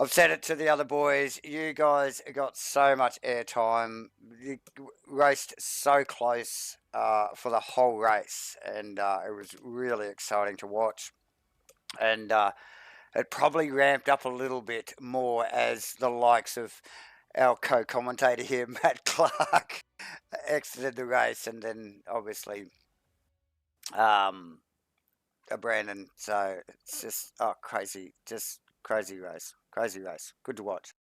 I've said it to the other boys. You guys got so much airtime. You raced so close for the whole race, and it was really exciting to watch. And it probably ramped up a little bit more as the likes of our co-commentator here, Matt Clark, exited the race, and then obviously Brandon. So it's just crazy race. Good to watch.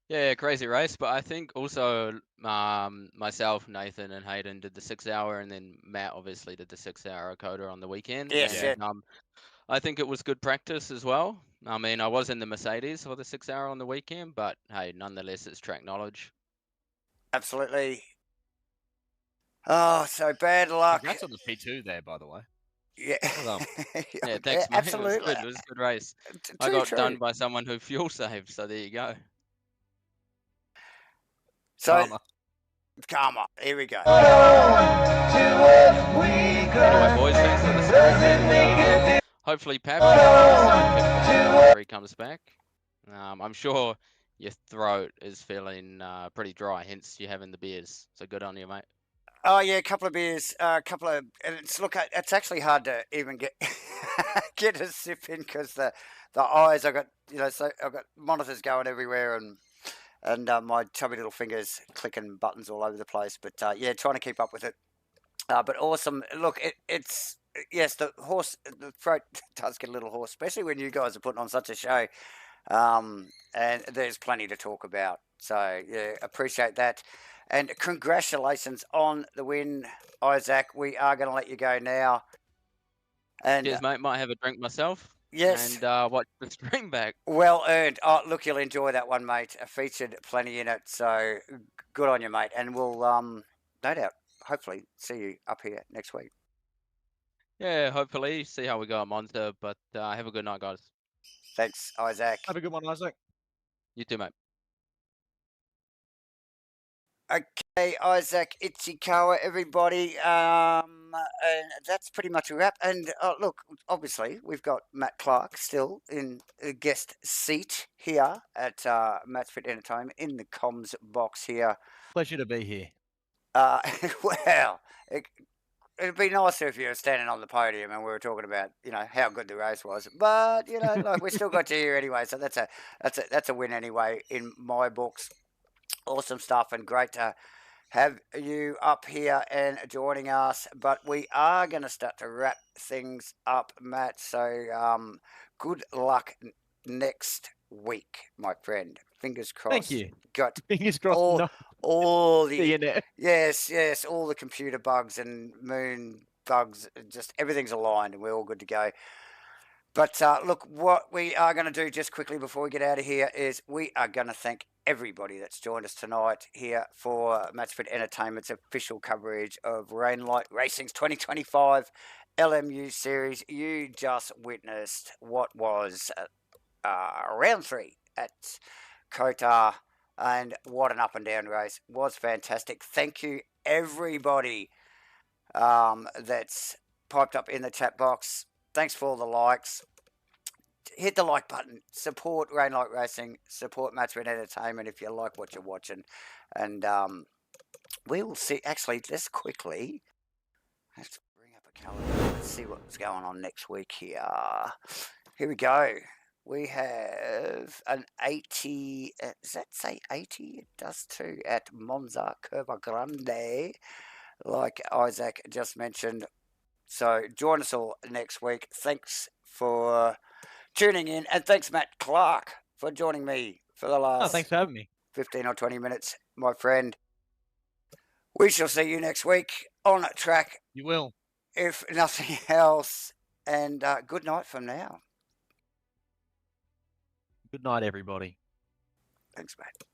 Yeah, crazy race. But I think also myself, Nathan, and Hayden did the 6 hour, and then Matt obviously did the 6 hour Cota on the weekend. Yes, and, I think it was good practice as well. I mean, I was in the Mercedes for the 6 hour on the weekend, but hey, nonetheless, it's track knowledge. Absolutely. Oh, so bad luck. Congrats on the P2 there, by the way. Yeah. Well done. Yeah, thanks, mate. Absolutely. It was a good race. I got done by someone who fuel saved, so there you go. So, karma. Here we go. Anyway, boys, thanks for the support. Hopefully, Pap comes back. I'm sure your throat is feeling pretty dry, hence you having the beers. So good on you, mate. Oh yeah, a couple of beers, and it's actually hard to even get get a sip in because the eyes. I got so I've got monitors going everywhere and my chubby little fingers clicking buttons all over the place. But yeah, trying to keep up with it. But awesome. Look, it's yes, the throat does get a little hoarse, especially when you guys are putting on such a show. And there's plenty to talk about. So yeah, appreciate that. And congratulations on the win, Isaac. We are going to let you go now. And cheers, mate. Might have a drink myself. Yes. And watch the stream back. Well earned. Oh, look, you'll enjoy that one, mate. Featured plenty in it. So good on you, mate. And we'll, no doubt, hopefully see you up here next week. Yeah, hopefully. See how we go at Monza. But have a good night, guys. Thanks, Isaac. Have a good one, Isaac. You too, mate. Okay, Isaac Ichikawa, everybody. And that's pretty much a wrap. And look, obviously, we've got Matt Clark still in a guest seat here at MATCHFIT Entertainment in the comms box here. Pleasure to be here. Well, it'd be nicer if you were standing on the podium and we were talking about, how good the race was. But like we still got you here anyway, so that's a win anyway in my books. Awesome stuff and great to have you up here and joining us. But we are going to start to wrap things up, Matt. So good luck next week, my friend. Fingers crossed. Thank you. Got fingers crossed. All the internet. Yes, all the computer bugs and moon bugs, just everything's aligned and we're all good to go. But look, what we are going to do just quickly before we get out of here is we are going to thank everybody that's joined us tonight here for MatchFit Entertainment's official coverage of Rainlight Racing's 2025 LMU Series. You just witnessed what was round 3 at Cota, and what an up and down race. It was fantastic. Thank you, everybody that's piped up in the chat box. Thanks for all the likes. Hit the like button. Support Rainlight Racing. Support MatchFit Entertainment if you like what you're watching. And we will see. Actually, just quickly, I have to bring up a calendar. Let's see what's going on next week here. Here we go. We have an 80. Does that say 80? It does too. At Monza Curva Grande, like Isaac just mentioned. So join us all next week. Thanks for tuning in, and thanks Matt Clark for joining me for the last thanks for having me. 15 or 20 minutes, my friend. We shall see you next week on track. You will. If nothing else, and good night from now. Good night, everybody. Thanks, mate.